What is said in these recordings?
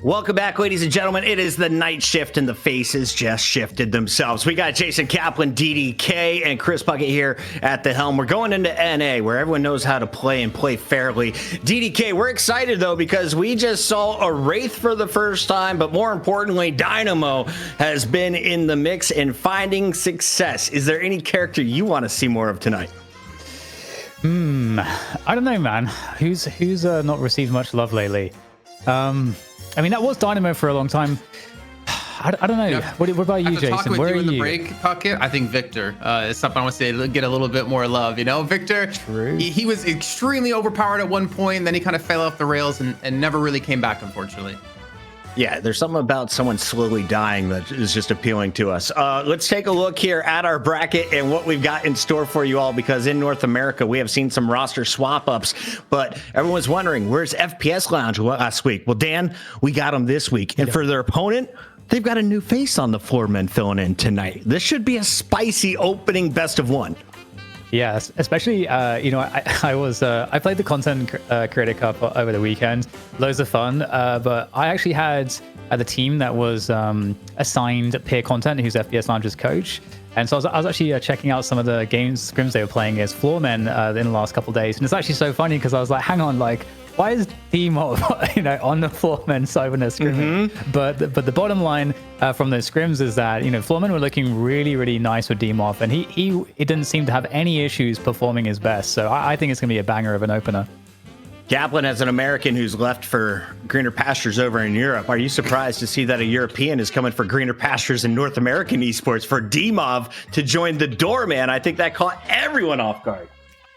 Welcome back, ladies and gentlemen. It is the night shift, and the faces just shifted themselves. We got Jason Kaplan, DDK, and Chris Puckett here at the helm. We're going into NA, where everyone knows how to play and play fairly. DDK, we're excited, though, because we just saw a Wraith for the first time, but more importantly, Dynamo has been in the mix and finding success. Is there any character you want to see more of tonight? I don't know, man. Who's not received much love lately? I mean, that was Dynamo for a long time. I don't know. Yeah. What about you, Jason? Where are in the you? break pocket, I think Victor is something I want to say get a little bit more love. You know, Victor. True. He was extremely overpowered at one point, and then he kind of fell off the rails and never really came back, unfortunately. Yeah, there's something about someone slowly dying that is just appealing to us. Let's take a look here at our bracket and what we've got in store for you all, because in North America, we have seen some roster swap-ups, but everyone's wondering, where's FPS Lounge last week? Well, Dan, we got them this week. And for their opponent, they've got a new face on the Floormen filling in tonight. This should be a spicy opening best of one. Yeah, especially, I played the Content Creator Cup over the weekend. Loads of fun. But I actually had the team that was assigned Peer Content, who's FPS Lounge's coach. And so I was actually checking out some of the scrims they were playing as Floormen in the last couple of days. And it's actually so funny because I was like, hang on, like, why is D-Mob, on the Floormen side when they're scrimming? Mm-hmm. But the bottom line from those scrims is that, Floormen were looking really, really nice with D-Mob, and he didn't seem to have any issues performing his best. So I think it's going to be a banger of an opener. Kaplan, as an American who's left for greener pastures over in Europe, are you surprised to see that a European is coming for greener pastures in North American esports for D-Mob to join the door, man? I think that caught everyone off guard.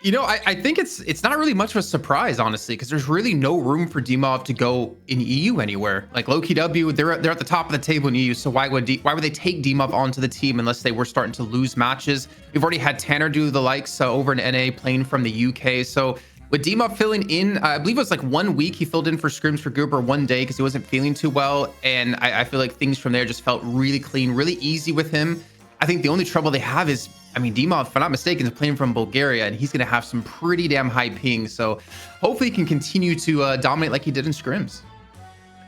I think it's not really much of a surprise, honestly, because there's really no room for DMOV to go in EU anywhere. Like LowKW, they're at the top of the table in EU, so why would they take DMOV onto the team unless they were starting to lose matches? We've already had Tanner do the likes over in NA, playing from the UK. So with DMOV filling in, I believe it was like 1 week he filled in for scrims for Goober 1 day because he wasn't feeling too well, and I feel like things from there just felt really clean, really easy with him. I think the only trouble they have is, DMOV, if I'm not mistaken, is playing from Bulgaria, and he's going to have some pretty damn high ping. So hopefully he can continue to dominate like he did in scrims.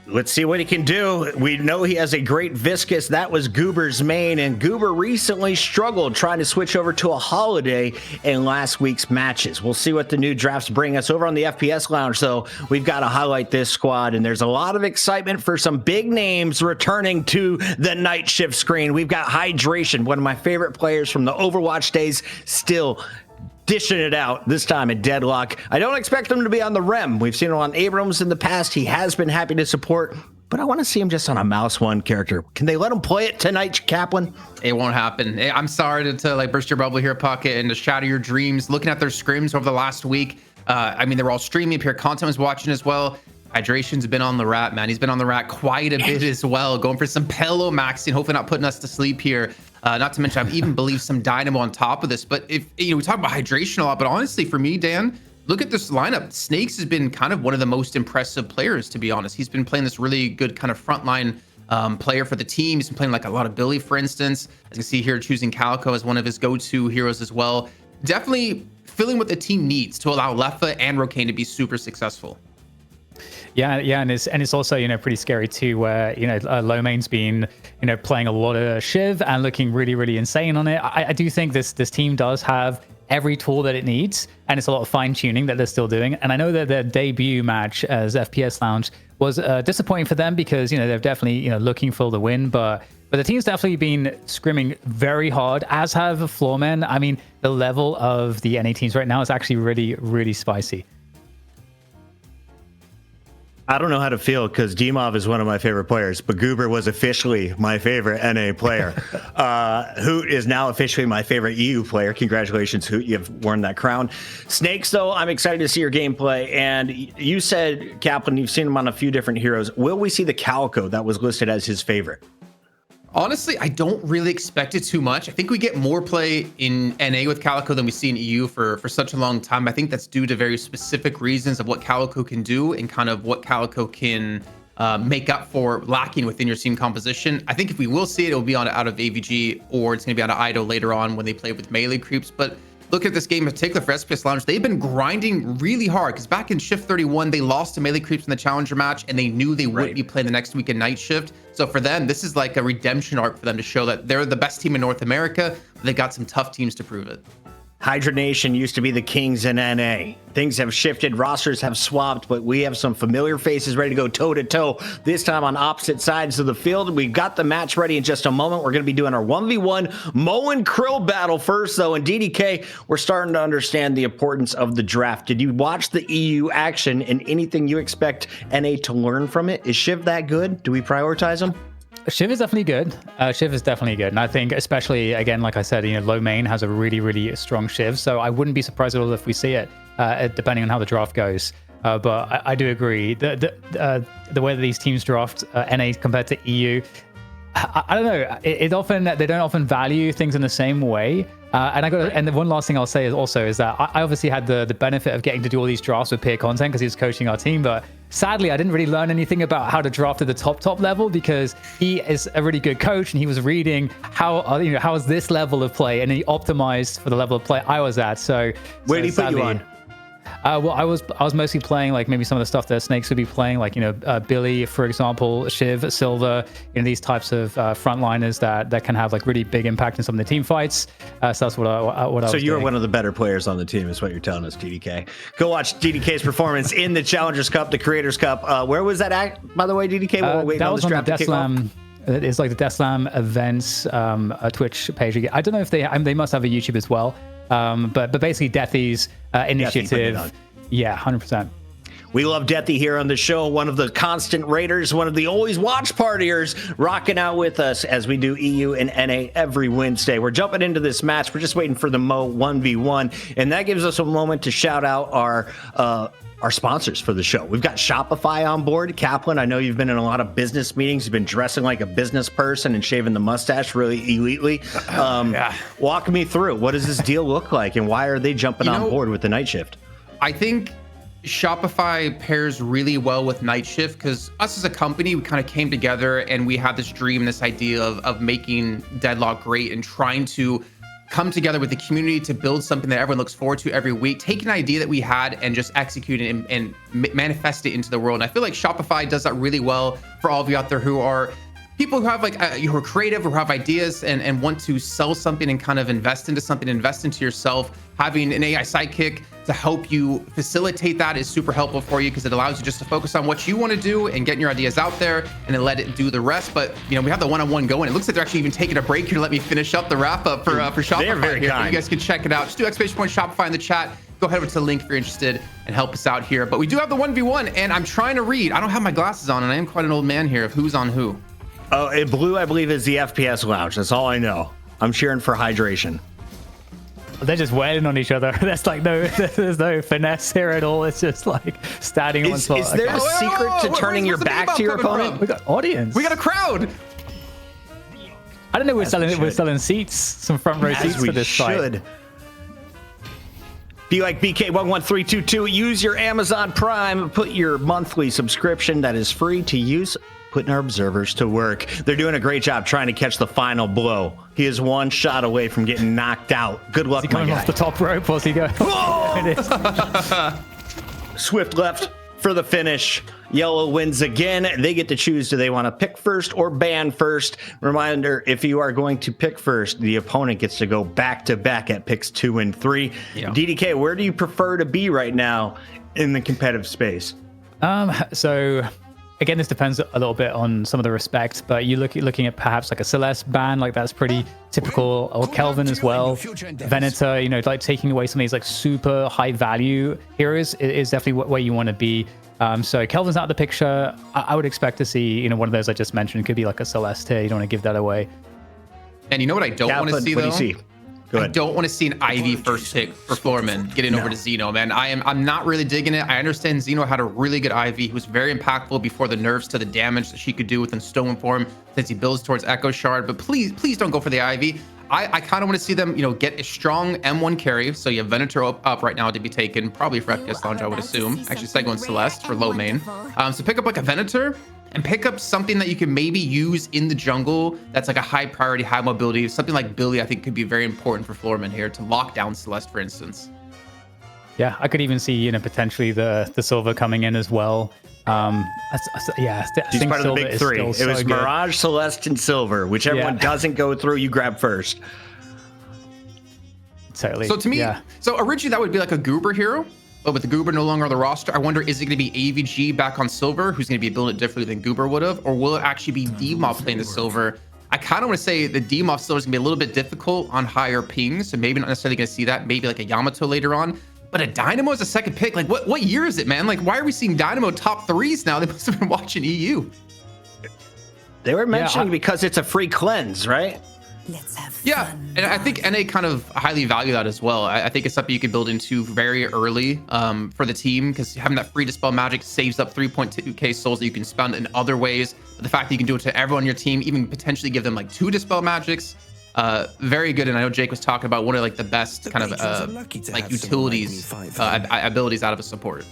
Let's see what he can do. We know he has a great Viscus. That was Goober's main, and Goober recently struggled trying to switch over to a Holiday in last week's matches. We'll see what the new drafts bring us. Over on the FPS Lounge, though, we've got to highlight this squad, and there's a lot of excitement for some big names returning to the night shift screen. We've got Hydration, one of my favorite players from the Overwatch days, still dishing it out, this time at Deadlock. I don't expect him to be on the Rem. We've seen him on Abrams in the past. He has been happy to support, but I want to see him just on a Mouse 1 character. Can they let him play it tonight, Kaplan? It won't happen. I'm sorry to like burst your bubble here, Puckett, and to shatter your dreams. Looking at their scrims over the last week, they were all streaming. Pure Content was watching as well. Hydration's been on the rat, man. He's been on the rat quite a bit as well, going for some pillow maxing, hopefully not putting us to sleep here. Not to mention, I even believe some Dynamo on top of this. But if we talk about hydration a lot, but honestly, for me, Dan, look at this lineup. Snakes has been kind of one of the most impressive players, to be honest. He's been playing this really good kind of frontline player for the team. He's been playing like a lot of Billy, for instance. As you can see here, choosing Calico as one of his go-to heroes as well. Definitely filling what the team needs to allow Leffa and Rokane to be super successful. Yeah, and it's also pretty scary too, where low main's been playing a lot of Shiv and looking really, really insane on it. I do think this team does have every tool that it needs, and it's a lot of fine tuning that they're still doing. And I know that their debut match as FPS Lounge was disappointing for them because they're definitely looking for the win, but the team's definitely been scrimming very hard, as have Floormen. I mean, the level of the NA teams right now is actually really, really spicy. I don't know how to feel because D-Mob is one of my favorite players, but Goober was officially my favorite NA player. Hoot is now officially my favorite EU player. Congratulations, Hoot. You've worn that crown. Snakes, though, I'm excited to see your gameplay. And you said, Kaplan, you've seen him on a few different heroes. Will we see the Calico that was listed as his favorite? Honestly, I don't really expect it too much. I think we get more play in NA with Calico than we see in EU for such a long time. I think that's due to very specific reasons of what Calico can do and kind of what Calico can make up for lacking within your team composition. I think if we will see it, it'll be out of AVG, or it's going to be out of Ido later on when they play with melee creeps. But look at this game in particular for SPS Lounge, they've been grinding really hard because back in Shift 31, they lost to Melee Creeps in the Challenger match, and they knew they wouldn't be playing the next week in Night Shift. So for them, this is like a redemption arc for them to show that they're the best team in North America, but they got some tough teams to prove it. Hydra Nation used to be the kings in NA. Things have shifted, rosters have swapped, but we have some familiar faces ready to go toe-to-toe, this time on opposite sides of the field. We've got the match ready in just a moment. We're going to be doing our 1v1 Mo and Krill battle first, though. And DDK, we're starting to understand the importance of the draft. Did you watch the EU action and anything you expect NA to learn from it? Is Shiv that good? Do we prioritize them? Shiv is definitely good. Shiv is definitely good. And I think especially, again, like I said, low main has a really, really strong Shiv. So I wouldn't be surprised at all if we see it, depending on how the draft goes. But I do agree. The way that these teams draft NA compared to EU, I don't know. They don't often value things in the same way. And the one last thing I'll say is that I obviously had the benefit of getting to do all these drafts with peer content because he was coaching our team. But sadly, I didn't really learn anything about how to draft at the top level because he is a really good coach and he was reading how is this level of play, and he optimized for the level of play I was at. So where did he put you on? Well, I was mostly playing like maybe some of the stuff that Snakes would be playing, like Billy, for example, Shiv, Silver, these types of frontliners that can have like really big impact in some of the team fights. So that's what I was So you're doing. one of the better players on the team, is what you're telling us, DDK. Go watch DDK's performance in the Challengers Cup, the Creators Cup. Where was that at, by the way, DDK? That was on the Deathslam. It's like the Deathslam events Twitch page. I don't know if they must have a YouTube as well. But basically Deathy's initiative. Yeah, 100%. We love Deathy here on the show, one of the constant raiders, one of the always watch partiers, rocking out with us as we do EU and NA every Wednesday. We're jumping into this match. We're just waiting for the Mo 1v1, and that gives us a moment to shout out our sponsors for the show. We've got Shopify on board. Kaplan, I know you've been in a lot of business meetings. You've been dressing like a business person and shaving the mustache really elitely. Walk me through. What does this deal look like, and why are they jumping on board with the night shift? I think Shopify pairs really well with Night Shift because us as a company, we kind of came together and we had this dream, this idea of making Deadlock great and trying to come together with the community to build something that everyone looks forward to every week, take an idea that we had and just execute it and manifest it into the world. And I feel like Shopify does that really well for all of you out there who are people who have who are creative, who have ideas and want to sell something and kind of invest into something, invest into yourself. Having an AI sidekick to help you facilitate that is super helpful for you because it allows you just to focus on what you want to do and getting your ideas out there and then let it do the rest. But we have the one-on-one going. It looks like they're actually even taking a break here to let me finish up the wrap up for Shopify. They're very here. kind. You guys can check it out. Just do !Shopify in the chat. Go ahead over to the link if you're interested and help us out here. But we do have the 1v1 and I'm trying to read. I don't have my glasses on and I am quite an old man here of who's on who. Oh, in blue, I believe, is the FPS Lounge. That's all I know. I'm cheering for hydration. They're just wailing on each other. There's no finesse here at all. It's just like standing on one spot. Is there a secret to turning your back to your opponent? We got audience. We got a crowd. I don't know. We're selling seats, some front row seats for this fight. Be like BK11322. Use your Amazon Prime. Put your monthly subscription that is free to use. Putting our observers to work. They're doing a great job trying to catch the final blow. He is one shot away from getting knocked out. Good luck, is he coming off the top rope? What's he going? Swift left for the finish. Yellow wins again. They get to choose. Do they want to pick first or ban first? Reminder, if you are going to pick first, the opponent gets to go back to back at picks 2 and 3. Yeah. DDK, where do you prefer to be right now in the competitive space? So again, this depends a little bit on some of the respect, but you're looking at perhaps like a Celeste ban, like that's pretty typical, or Kelvin as well. Venator, like taking away some of these like super high value heroes is definitely where you want to be. So Kelvin's out of the picture. I would expect to see, one of those I just mentioned. It could be like a Celeste here. You don't want to give that away. And you know what I don't want to see, though? What do you see? I don't want to see an Ivy first pick for Floormen getting over to Xeno, man. I'm not really digging it. I understand Xeno had a really good Ivy. He was very impactful before the nerfs to the damage that she could do within Stone Form as he builds towards Echo Shard. But please don't go for the Ivy. I kind of want to see them, get a strong M1 carry. So you have Venator up right now to be taken, probably for FPS Lounge, I would assume. Actually, Sego and Celeste for low main. So pick up like a Venator and pick up something that you can maybe use in the jungle that's like a high priority, high mobility. Something like Billy, I think, could be very important for Floormen here to lock down Celeste, for instance. Yeah, I could even see, you know, potentially the silver coming in as well. Yeah, I She's think part of the silver big is three. still It so was good. Mirage, Celeste, and Silver. Whichever Yeah. one doesn't go through, you grab first. Totally. So to me, yeah. so originally that would be like a Goober hero, but with the Goober no longer on the roster, I wonder, is it going to be AVG back on Silver, who's going to be building it differently than Goober would have, or will it actually be DMOF playing the Silver? I kind of want to say the DMOF Silver is going to be a little bit difficult on higher pings, so maybe not necessarily going to see that, maybe like a Yamato later on. But a Dynamo is a second pick. Like, what year is it, man? Like, why are we seeing Dynamo top threes now? They must have been watching EU. They were mentioning because it's a free cleanse, right? Let's have Yeah, fun. and I think NA kind of highly value that as well. I think it's something you can build into very early for the team, because having that free Dispel Magic saves up 3.2k souls that you can spend in other ways. But the fact that you can do it to everyone on your team, even potentially give them like 2 Dispel Magics, very good. And I know Jake was talking about one of like the best kind of like utilities abilities out of a support.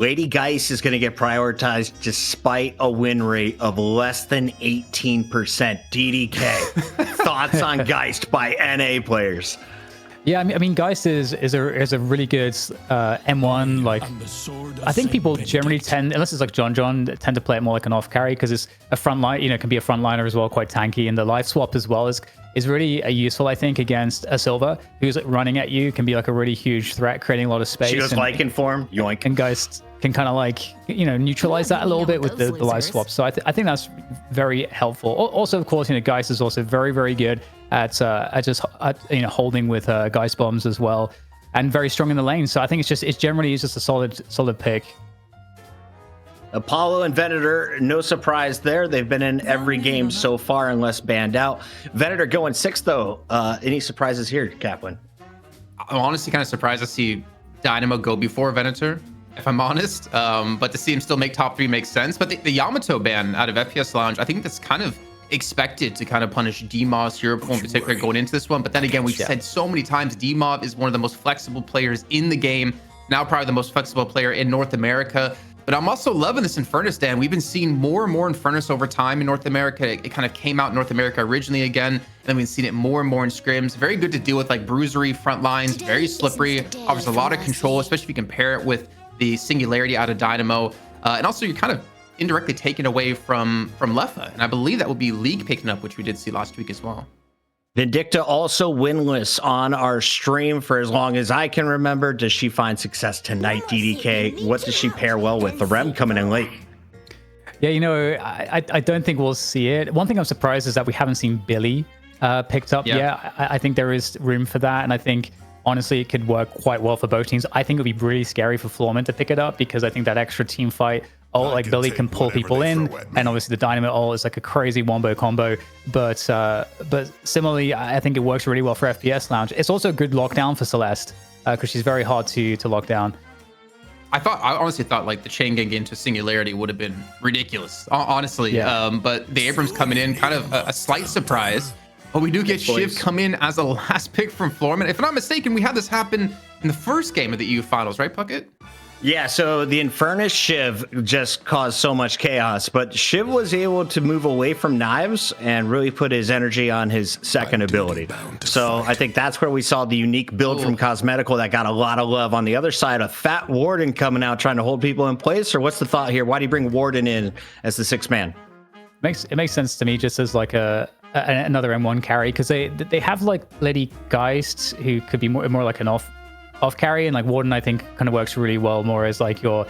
Lady Geist is going to get prioritized despite a win rate of less than 18%. DDK, thoughts on Geist by NA players? Yeah, I mean, Geist is a really good M1. Like, I think people generally tend, unless it's like John, tend to play it more like an off carry, because it's a front line. You know, it can be a frontliner as well, quite tanky, and the life swap as well is really useful, I think, against a Silver who's like running at you. Can be like a really huge threat, creating a lot of space. She goes Lycan form, yoink. And Geist can kind of like, you know, neutralize that a little bit with the life swap. So I think that's very helpful. Also, of course, you know, Geist is also very, very good at just you know, holding with Geist bombs as well, and very strong in the lane. So I think it's generally just a solid pick. Apollo and Venator, no surprise there. They've been in every game so far unless banned out. Venator going 6th though. Any surprises here, Kaplan? I'm honestly kind of surprised to see Dynamo go before Venator, if I'm honest. But to see him still make top 3 makes sense. But the Yamato ban out of FPS Lounge, I think that's kind of expected to kind of punish DMOS Europe in particular going into this one. But then again, we've said so many times, DMOB is one of the most flexible players in the game. Now probably the most flexible player in North America. But I'm also loving this Infernus, Dan. We've been seeing more and more Infernus over time in North America. It kind of came out in North America originally again, and then we've seen it more and more in scrims. Very good to deal with like bruisery front lines, very slippery, offers a lot of control, especially if you compare it with the Singularity out of Dynamo. And also you're kind of indirectly taken away from Leffa. And I believe that will be League picking up, which we did see last week as well. Vindicta also winless on our stream for as long as I can remember. Does she find success tonight, DDK? What does she pair well with? The Rem coming in late. Yeah, you know, I don't think we'll see it. One thing I'm surprised is that we haven't seen Billy picked up yet. I think there is room for that, and I think honestly it could work quite well for both teams. I think it would be really scary for Floormen to pick it up, because I think that extra team fight, like Billy can pull people in, and obviously the Dynamo ult is like a crazy wombo combo. But similarly, I think it works really well for FPS Lounge. It's also a good lockdown for Celeste, because she's very hard to lock down. I honestly thought like the chain gang into Singularity would have been ridiculous, honestly. Yeah. But the Abrams coming in, kind of a slight surprise. But we do get Shiv come in as a last pick from Floormen. If I'm not mistaken, we had this happen in the first game of the EU finals, right, Puckett? Yeah, so the Infernus Shiv just caused so much chaos, but Shiv was able to move away from knives and really put his energy on his second ability. So I think that's where we saw the unique build from Cosmetical that got a lot of love. On the other side, a fat Warden coming out trying to hold people in place, or what's the thought here? Why do you bring Warden in as the 6th man? It makes sense to me, just as like another M1 carry, because they have like Lady Geist, who could be more like an off carry, and like Warden I think kind of works really well more as like your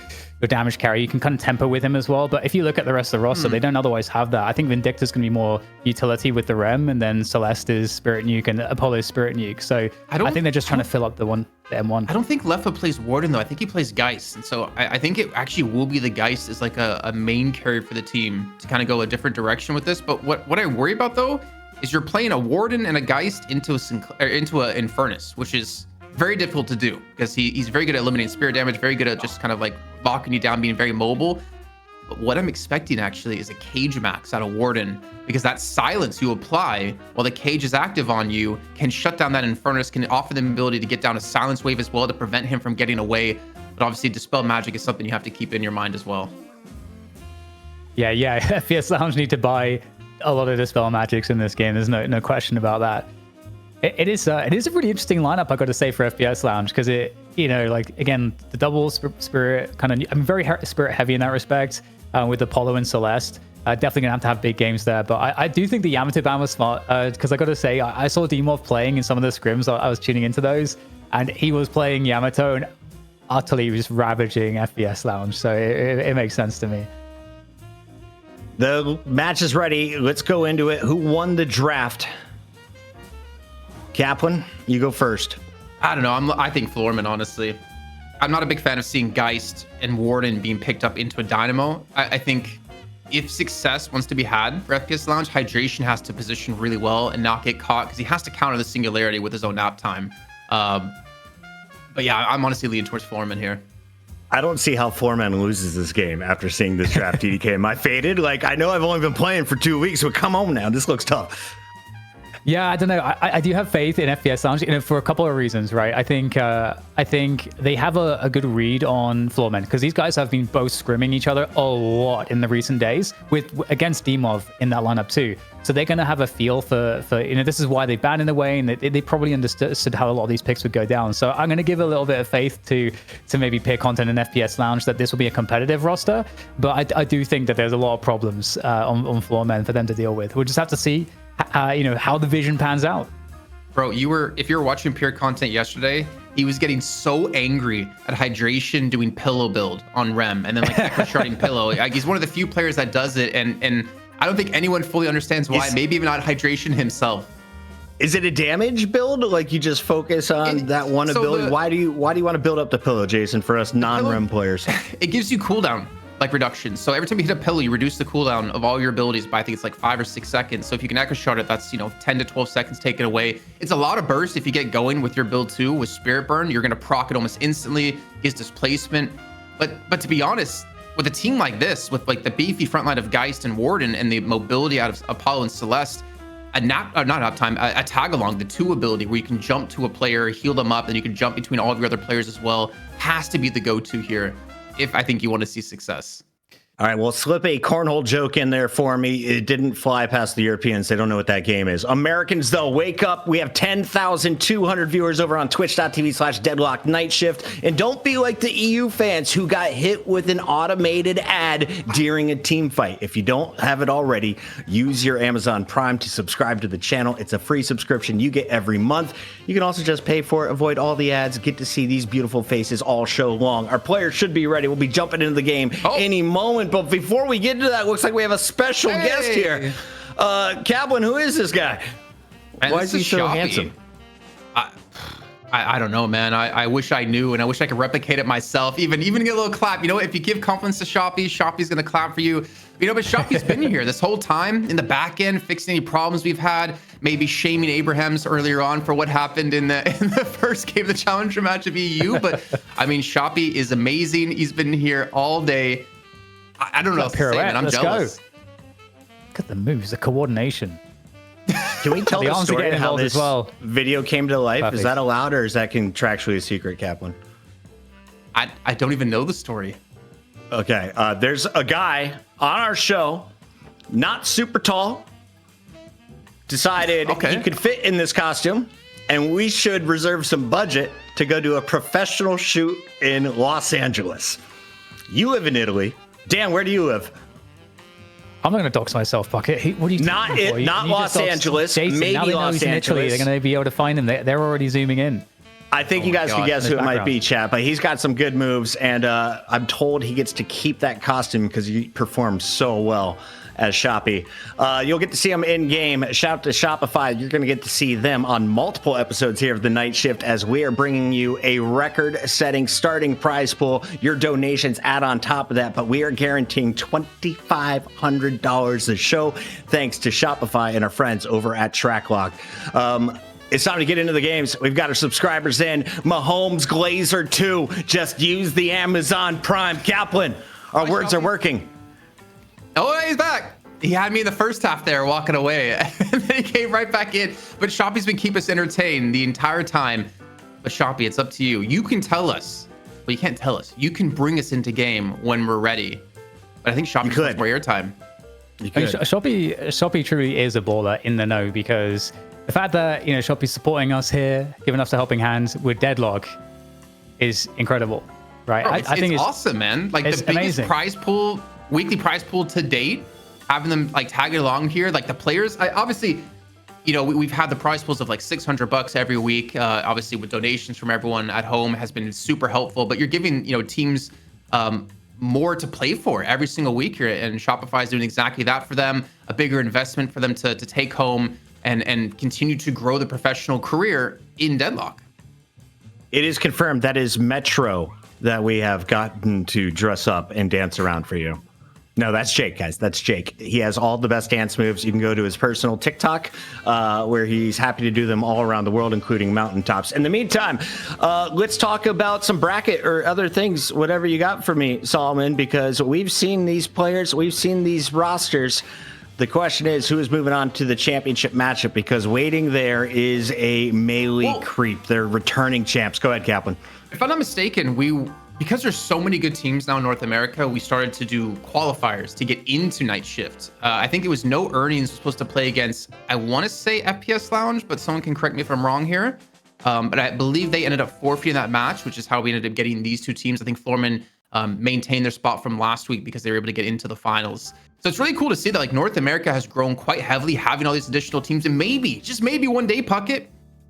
damage carry. You can kind of tempo with him as well, but if you look at the rest of the roster, they don't otherwise have that. I think Vindicta's going to be more utility with the Rem, and then Celeste is Spirit Nuke and Apollo's Spirit Nuke. So I think they're just trying to fill up the M1. I don't think Leffa plays Warden though. I think he plays Geist, and so I think it actually will be the Geist as like a main carry for the team to kind of go a different direction with this. But what I worry about though is you're playing a Warden and a Geist into a Infernus, which is very difficult to do, because he's very good at eliminating spirit damage, very good at just kind of like locking you down, being very mobile. But what I'm expecting actually is a cage max out of Warden, because that silence you apply while the cage is active on you can shut down that Infernus, can offer them the ability to get down a silence wave as well to prevent him from getting away. But obviously Dispel Magic is something you have to keep in your mind as well. Yeah. FPS Lounge need to buy a lot of Dispel Magics in this game. There's no question about that. It is a really interesting lineup, I got to say, for FPS Lounge, because it, like, again, the double spirit kind of, I'm very spirit heavy in that respect, with Apollo and Celeste. Definitely gonna have to have big games there, but I do think the Yamato ban was smart, because I got to say, I saw Demov playing in some of the scrims. I was tuning into those, and he was playing Yamato and utterly just ravaging FPS Lounge, so it makes sense to me. The match is ready. Let's go into it. Who won the draft? Kaplan, you go first. I don't know. I think Floormen, honestly. I'm not a big fan of seeing Geist and Warden being picked up into a Dynamo. I think if success wants to be had for FPS Lounge, Hydration has to position really well and not get caught, because he has to counter the singularity with his own nap time. But yeah, I'm honestly leaning towards Floormen here. I don't see how Floormen loses this game after seeing this draft. TDK. Am I faded? Like, I know I've only been playing for 2 weeks, but come on now. This looks tough. Yeah, I don't know. I do have faith in FPS Lounge, for a couple of reasons, right? I think they have a good read on Floormen, because these guys have been both scrimming each other a lot in the recent days against Demov in that lineup too. So they're going to have a feel for this is why they banned in a way, and they probably understood how a lot of these picks would go down. So I'm going to give a little bit of faith to maybe peer content in FPS Lounge that this will be a competitive roster. But I do think that there's a lot of problems on Floormen for them to deal with. We'll just have to see how the vision pans out. Bro, if you were watching pure content yesterday, he was getting so angry at Hydration doing pillow build on Rem, and then like echo sharding pillow. Like, he's one of the few players that does it, and I don't think anyone fully understands why. Maybe even not Hydration himself. Is it a damage build? Like, you just focus on that one ability? Why do you want to build up the pillow, Jason, for us non-Rem players? It gives you cooldown, like reductions. So every time you hit a pillow, you reduce the cooldown of all your abilities by, I think it's like 5 or 6 seconds. So if you can echo shard it, that's 10 to 12 seconds taken away. It's a lot of burst if you get going with your build too. With Spirit Burn, you're gonna proc it almost instantly. His displacement, but to be honest, with a team like this, with like the beefy front line of Geist and Warden and the mobility out of Apollo and Celeste, a tag along, the 2 ability where you can jump to a player, heal them up, and you can jump between all of your other players as well, has to be the go-to here if I think you want to see success. All right, well, slip a cornhole joke in there for me. It didn't fly past the Europeans. They don't know what that game is. Americans, though, wake up. We have 10,200 viewers over on twitch.tv/Deadlock Night Shift. And don't be like the EU fans who got hit with an automated ad during a team fight. If you don't have it already, use your Amazon Prime to subscribe to the channel. It's a free subscription you get every month. You can also just pay for it, avoid all the ads, get to see these beautiful faces all show long. Our players should be ready. We'll be jumping into the game any moment. But before we get into that, looks like we have a special guest here. Kaplan, who is this guy? And why is he so handsome? I don't know, man. I wish I knew, and I wish I could replicate it myself. Even get a little clap. You know what? If you give compliments to Shoppy's gonna clap for you. But Shoppy's been here this whole time in the back end, fixing any problems we've had. Maybe shaming Abrahams earlier on for what happened in the first game of the Challenger match of EU. But I mean, Shoppy is amazing. He's been here all day. I don't know what to say, man. I'm jealous. Go. Look at the moves, the coordination. Can we tell the story how this video came to life? Perfect. Is that allowed, or is that contractually a secret, Kaplan? I don't even know the story. Okay, there's a guy on our show, not super tall, decided he could fit in this costume, and we should reserve some budget to go do a professional shoot in Los Angeles. You live in Italy. Dan, where do you live? I'm not going to dox myself, Bucket. What are you not Los Angeles, Jason, maybe now they know Los he's in Italy. Angeles. They're going to be able to find him. They're already zooming in. I think you guys can guess who it might be, chat, but he's got some good moves, and I'm told he gets to keep that costume because he performed so well as Shoppy. You'll get to see him in-game. Shout out to Shopify. You're going to get to see them on multiple episodes here of The Night Shift as we are bringing you a record-setting starting prize pool. Your donations add on top of that, but we are guaranteeing $2,500 a show thanks to Shopify and our friends over at TrackLock. It's time to get into the games. We've got our subscribers in. Mahomes Glazer 2. Just use the Amazon Prime. Kaplan, our words are working. Oh, he's back. He had me in the first half there walking away. And then he came right back in. But Shoppy's been keeping us entertained the entire time. But Shoppy, it's up to you. You can tell us. Well, you can't tell us. You can bring us into game when we're ready. But But I think Shopee could. has more airtime. You I mean, could. Shopee truly is a baller in the know, because the fact that Shopee's supporting us here, giving us a helping hand with Deadlock, is incredible, right? Bro, I think it's awesome, man. Like, it's the biggest amazing. prize pool, weekly prize pool to date, having them like tag along here, like the players. Obviously, we've had the prize pools of like $600 every week. Obviously, with donations from everyone at home has been super helpful. But you're giving teams more to play for every single week here, and Shopify is doing exactly that for them. A bigger investment for them to take home and continue to grow the professional career in Deadlock. It is confirmed that is Metro that we have gotten to dress up and dance around for you. No, that's Jake, guys. That's Jake. He has all the best dance moves. You can go to his personal TikTok, where he's happy to do them all around the world, including mountaintops. In the meantime, let's talk about some bracket or other things, whatever you got for me, Solomon, because we've seen these players, we've seen these rosters. The question is, who is moving on to the championship matchup? Because waiting there is a melee creep. They're returning champs. Go ahead, Kaplan. If I'm not mistaken, because there's so many good teams now in North America, we started to do qualifiers to get into night shift. I think it was No Earnings was supposed to play against, I want to say FPS Lounge, but someone can correct me if I'm wrong here. But I believe they ended up forfeiting that match, which is how we ended up getting these two teams. I think Floormen maintained their spot from last week because they were able to get into the finals. So it's really cool to see that like North America has grown quite heavily, having all these additional teams, and maybe, just maybe one day, Puckett,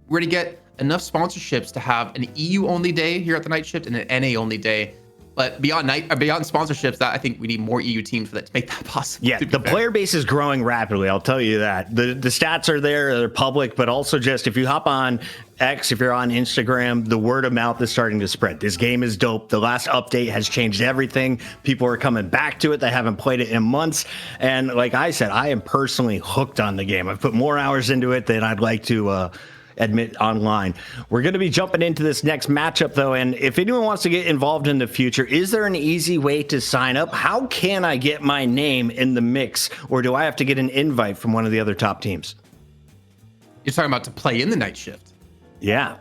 we're gonna get enough sponsorships to have an EU only day here at the night shift and an NA only day. But beyond sponsorships, that I think we need more EU teams for that to make that possible. Yeah, the player base is growing rapidly. I'll tell you that. The stats are there, they're public, but also just if you hop on X, if you're on Instagram, the word of mouth is starting to spread. This game is dope. The last update has changed everything. People are coming back to it. They haven't played it in months. And like I said, I am personally hooked on the game. I've put more hours into it than I'd like to admit online. We're going to be jumping into this next matchup, though, and if anyone wants to get involved in the future, is there an easy way to sign up? How can I get my name in the mix, or do I have to get an invite from one of the other top teams? You're talking about to play in the night shift. Yeah.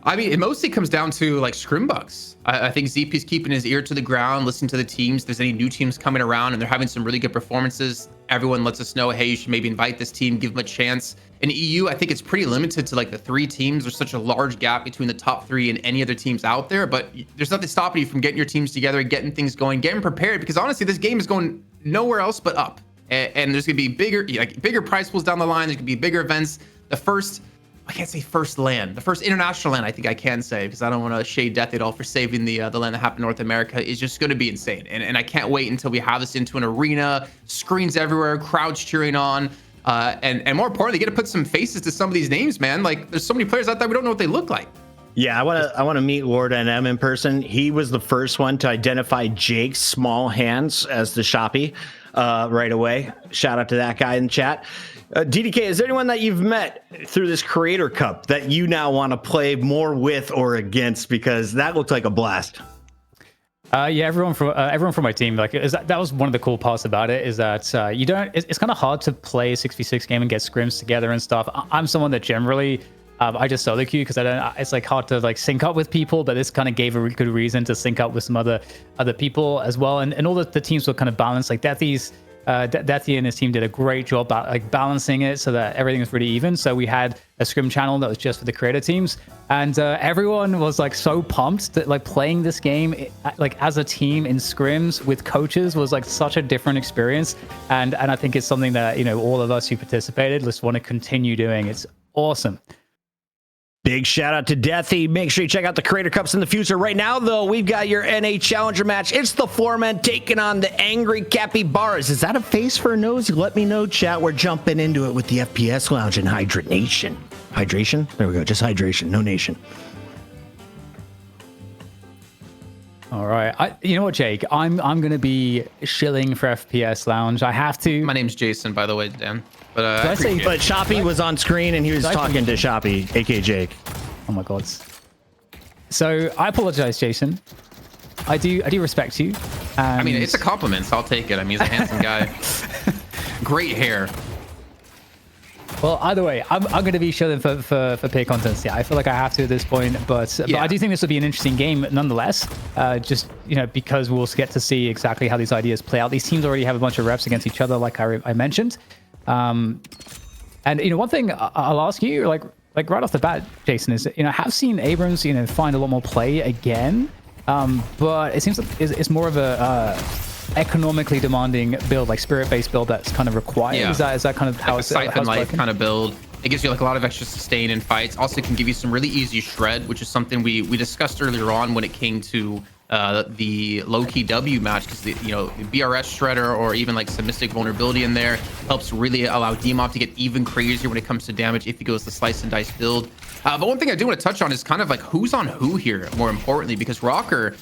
I mean, it mostly comes down to like scrimbucks. I think ZP's keeping his ear to the ground, listening to the teams. If there's any new teams coming around and they're having some really good performances, everyone lets us know, hey, you should maybe invite this team, give them a chance. In EU, I think it's pretty limited to like the 3 teams. There's such a large gap between the top 3 and any other teams out there, but there's nothing stopping you from getting your teams together, getting things going, getting prepared, because honestly, this game is going nowhere else but up. And there's gonna be bigger prize pools down the line. There's gonna be bigger events. I can't say first land. The first international land, I think I can say, because I don't want to shade Death at all for saving the land that happened in North America, is just going to be insane. And I can't wait until we have this into an arena, screens everywhere, crowds cheering on, and more importantly, get to put some faces to some of these names, man. Like, there's so many players out there we don't know what they look like. Yeah, I want to meet Lord NM in person. He was the first one to identify Jake's small hands as the Shopee right away. Shout out to that guy in chat. DDK, is there anyone that you've met through this Creator Cup that you now want to play more with or against? Because that looked like a blast. Yeah, everyone from my team, like, that was one of the cool parts about it, is that it's kind of hard to play a 6v6 game and get scrims together and stuff. I'm someone that generally I just solo queue because it's like hard to like sync up with people, but this kind of gave a good reason to sync up with some other people as well, and all the teams were kind of balanced. Like Deathy and his team did a great job like balancing it so that everything was really even. So we had a scrim channel that was just for the creator teams, and everyone was like so pumped that like playing this game like as a team in scrims with coaches was like such a different experience, and I think it's something that all of us who participated just want to continue doing. It's awesome. Big shout out to Deathy. Make sure you check out the Creator Cups in the future. Right now, though, we've got your NA Challenger match. It's the Floormen taking on the Angry Capybaras. Is that a face for a nose? Let me know, chat. We're jumping into it with the FPS Lounge and Hydration. Hydration? There we go. Just hydration. No nation. All right. You know what, Jake? I'm going to be shilling for FPS Lounge. I have to. My name's Jason, by the way, Dan. But but Shopee was on screen and he was talking to Shopee, aka Jake. Oh my god. So I apologize, Jason. I do respect you. I mean, it's a compliment, so I'll take it. I mean, he's a handsome guy. Great hair. Well, either way, I'm going to be shilling for peer contests. Yeah, I feel like I have to at this point, but I do think this will be an interesting game nonetheless. Just because we'll get to see exactly how these ideas play out. These teams already have a bunch of reps against each other, like I mentioned. And one thing I'll ask you, like right off the bat, Jason, is have seen Abrams find a lot more play again, but it seems like it's more of a economically demanding build, like spirit-based build that's kind of required. Yeah. Is that kind of how like it's Siphon Life kind of build? It gives you like a lot of extra sustain in fights. Also can give you some really easy shred, which is something we discussed earlier on when it came to the low-key W match, because the BRS shredder or even like some mystic vulnerability in there helps really allow DMOP to get even crazier when it comes to damage if he goes the slice and dice build. But one thing I do want to touch on is kind of like who's on who here, more importantly, because Rocker,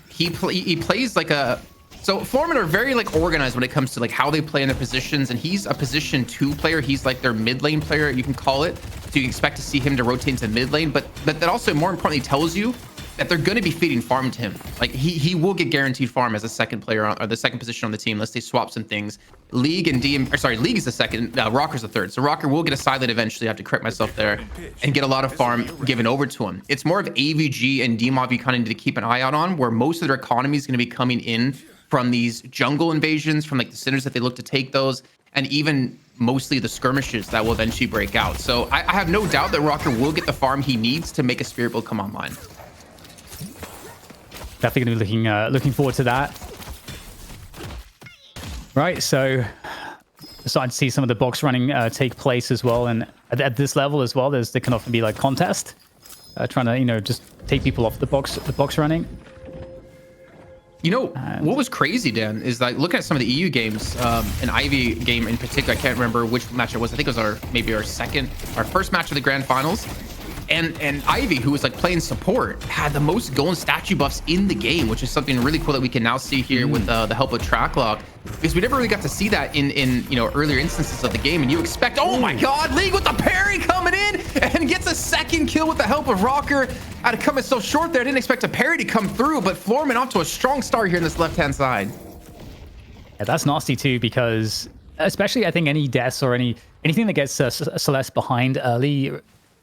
he plays like a... So Floormen are very like organized when it comes to like how they play in their positions, and he's a position 2 player. He's like their mid lane player, you can call it. So you expect to see him to rotate into mid lane, but that also more importantly tells you that they're going to be feeding farm to him. Like he will get guaranteed farm as a second player or the second position on the team unless they swap some things. League and League is the second, Rocker's the third. So Rocker will get a side lane eventually, I have to correct myself there, and get a lot of farm given over to him. It's more of AVG and DMOB you kind of need to keep an eye out on, where most of their economy is going to be coming in from these jungle invasions, from like the centers that they look to take those, and even mostly the skirmishes that will eventually break out. So I have no doubt that Rocker will get the farm he needs to make a spirit build come online. Definitely going to be looking forward to that. Right, so starting to see some of the box running take place as well, and at this level as well, there can often be like contest, trying to just take people off the box running. What was crazy, Dan, is like looking at some of the EU games, an Ivy game in particular. I can't remember which match it was. I think it was our first match of the grand finals. And Ivy, who was like playing support, had the most golden statue buffs in the game, which is something really cool that we can now see here with the help of Tracklock, because we never really got to see that in earlier instances of the game. And you expect, oh my God, League with the parry coming in and gets a second kill with the help of Rocker. I'd have come in so short there. I didn't expect a parry to come through, but Floormen off to a strong start here in this left-hand side. Yeah, that's nasty too, because especially I think any deaths or anything that gets Celeste behind early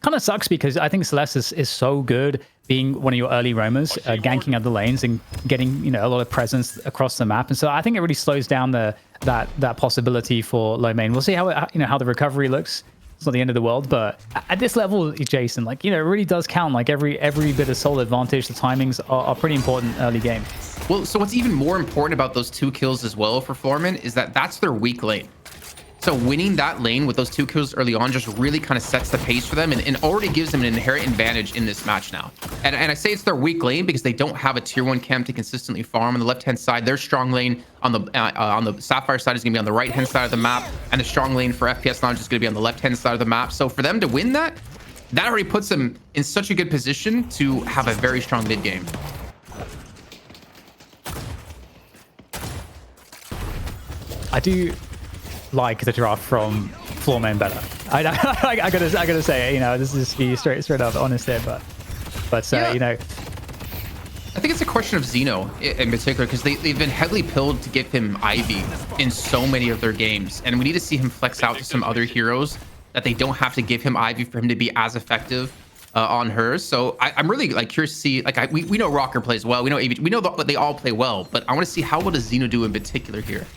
kind of sucks, because I think Celeste is so good being one of your early roamers, ganking out the lanes and getting a lot of presence across the map. And so I think it really slows down that possibility for low main. We'll see how the recovery looks. It's not the end of the world, but at this level, Jason, like it really does count. Like every bit of solo advantage, the timings are pretty important early game. Well, so what's even more important about those 2 kills as well for Floormen is that that's their weak lane. So winning that lane with those 2 kills early on just really kind of sets the pace for them and already gives them an inherent advantage in this match now. And I say it's their weak lane because they don't have a tier 1 camp to consistently farm. On the left-hand side, their strong lane on the Sapphire side is going to be on the right-hand side of the map, and the strong lane for FPS Lounge is going to be on the left-hand side of the map. So for them to win that already puts them in such a good position to have a very strong mid game. I do like the draft from Floormen better. I gotta say, this is be straight up honest there, but I think it's a question of Xeno in particular, because they've been heavily pilled to give him Ivy in so many of their games, and we need to see him flex out to some other heroes that they don't have to give him Ivy for him to be as effective on her. So I'm really like curious to see, like we know Rocker plays well, we know AV, we know that they all play well, but I want to see how well does Xeno do in particular here.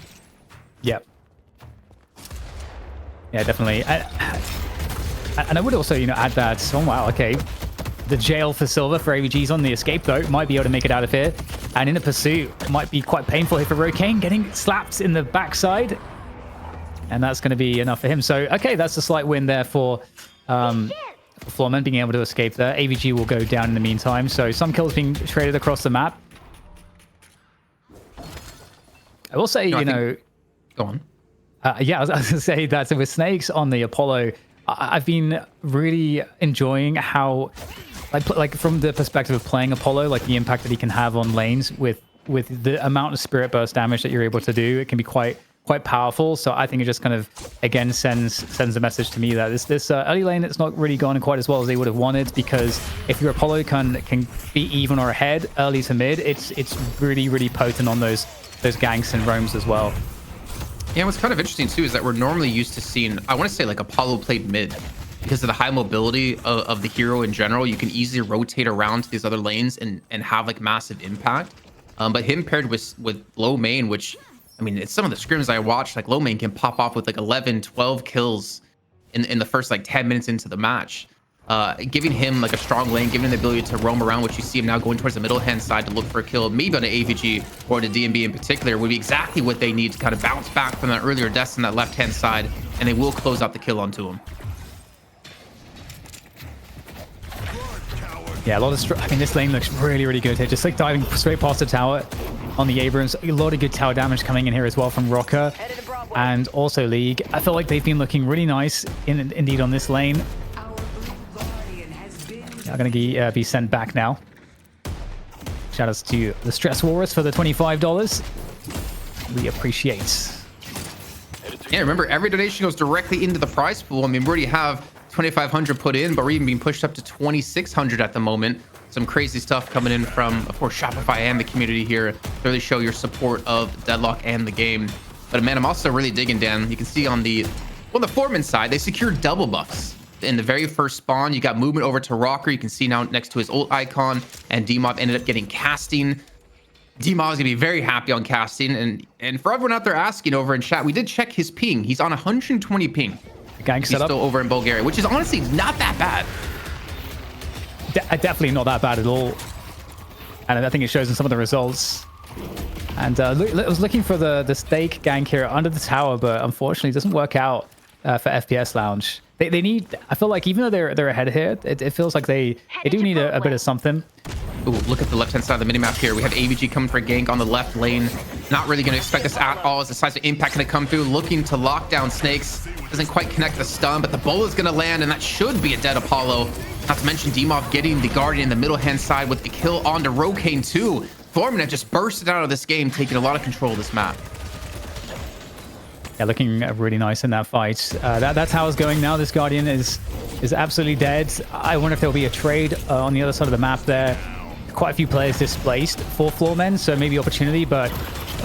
Yep. Yeah, definitely. And I would also, add that, oh wow, okay, the jail for Silver for AVG's on the escape though, might be able to make it out of here. And in a pursuit, might be quite painful here for Rokane, getting slapped in the backside. And that's going to be enough for him. So, okay, that's a slight win there for Floormen being able to escape there. AVG will go down in the meantime. So some kills being traded across the map. I will say, go on. Yeah, I was going to say that with Snakes on the Apollo, I've been really enjoying how, like from the perspective of playing Apollo, like the impact that he can have on lanes with the amount of Spirit Burst damage that you're able to do. It can be quite powerful. So I think it just kind of, again, sends a message to me that this early lane, it's not really gone quite as well as they would have wanted, because if your Apollo can be even or ahead early to mid, it's really, really potent on those ganks and roams as well. Yeah, what's kind of interesting too is that we're normally used to seeing, I want to say, like Apollo played mid because of the high mobility of the hero in general. You can easily rotate around to these other lanes and have like massive impact. But him paired with low main, which, I mean, it's some of the scrims I watched, like low main can pop off with like 11, 12 kills in the first like 10 minutes into the match. Giving him like a strong lane, giving him the ability to roam around, which you see him now going towards the middle hand side to look for a kill, maybe on an AVG or the DMB in particular, would be exactly what they need to kind of bounce back from that earlier deaths on that left hand side, and they will close out the kill onto him. Yeah, a lot of I mean, this lane looks really, really good here. Just like diving straight past the tower on the Abrams. A lot of good tower damage coming in here as well from Rocker and also League. I feel like they've been looking really nice indeed on this lane. Are going to be sent back now. Shout outs to the Stress Walrus for the $25. We appreciate. Yeah, remember, every donation goes directly into the prize pool. I mean, we already have 2,500 put in, but we're even being pushed up to 2,600 at the moment. Some crazy stuff coming in from, of course, Shopify and the community here to really show your support of Deadlock and the game. But man, I'm also really digging, Dan. You can see on the Floormen side, they secured double buffs. In the very first spawn, you got movement over to Rocker. You can see now next to his ult icon, and Demob ended up getting casting. Demob is gonna be very happy on casting, and for everyone out there asking over in chat, we did check his ping. He's on 120 ping. Gang He's setup. still over in Bulgaria, which is honestly not that bad. Definitely not that bad at all. And I think it shows in some of the results. And I was looking for the stake gank here under the tower, but unfortunately it doesn't work out for FPS Lounge. They need, I feel like even though they're ahead here, it feels like they do need a bit of something. Ooh, look at the left-hand side of the minimap here. We have AVG coming for a gank on the left lane. Not really going to expect this at all as the size of impact going to come through. Looking to lock down Snakes. Doesn't quite connect the stun, but the bowl is going to land, and that should be a dead Apollo. Not to mention Demov getting the Guardian in the middle-hand side with the kill onto Rokane too. Floormen have just bursted out of this game, taking a lot of control of this map. Yeah, looking really nice in that fight. That's how it's going now. This Guardian is absolutely dead. I wonder if there'll be a trade on the other side of the map there. Quite a few players displaced for Floormen, so maybe opportunity, but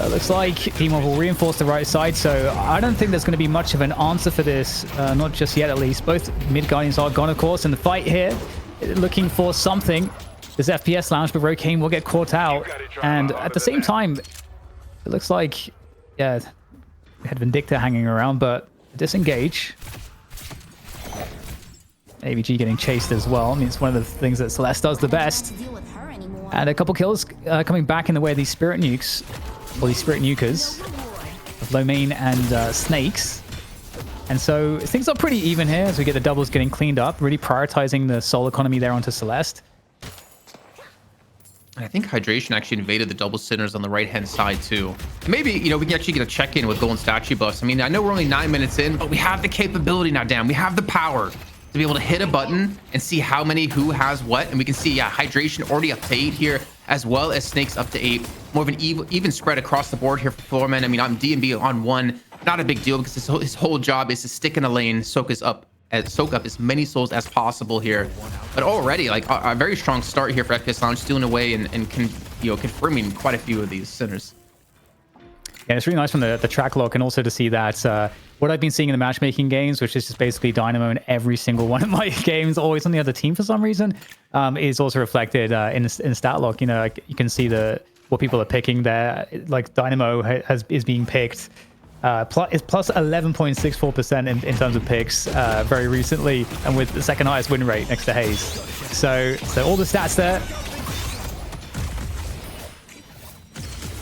looks like Demov will reinforce the right side, so I don't think there's going to be much of an answer for this, not just yet at least. Both mid Guardians are gone, of course, and the fight here, looking for something. This FPS Lounge, but Rokane will get caught out, and at the same time, it looks like, yeah, we had Vindicta hanging around, but disengage. AVG getting chased as well. I mean, it's one of the things that Celeste does the best. And a couple kills coming back in the way of these Spirit Nukes, or these Spirit Nukers, of Lomain and Snakes. And so things are pretty even here as we get the doubles getting cleaned up, really prioritizing the soul economy there onto Celeste. I think Hydration actually invaded the double centers on the right-hand side too. And maybe, you know, we can actually get a check-in with golden statue buffs. I mean, I know we're only 9 minutes in, but we have the capability now, Dan. We have the power to be able to hit a button and see how many who has what. And we can see, yeah, Hydration already up to 8 here, as well as Snakes up to 8. More of an even spread across the board here for Floormen. I mean, I'm DMB on 1. Not a big deal because his whole job is to stick in a lane, soak up as many souls as possible here. But already, like, a very strong start here for FPS Lounge, stealing away and confirming quite a few of these centers. Yeah, it's really nice from the track lock, and also to see that what I've been seeing in the matchmaking games, which is just basically Dynamo in every single one of my games, always on the other team for some reason, is also reflected in stat lock. You know, like, you can see what people are picking there. Like Dynamo is being picked. Is plus 11.64% in terms of picks very recently, and with the second highest win rate next to Hayes. So all the stats there.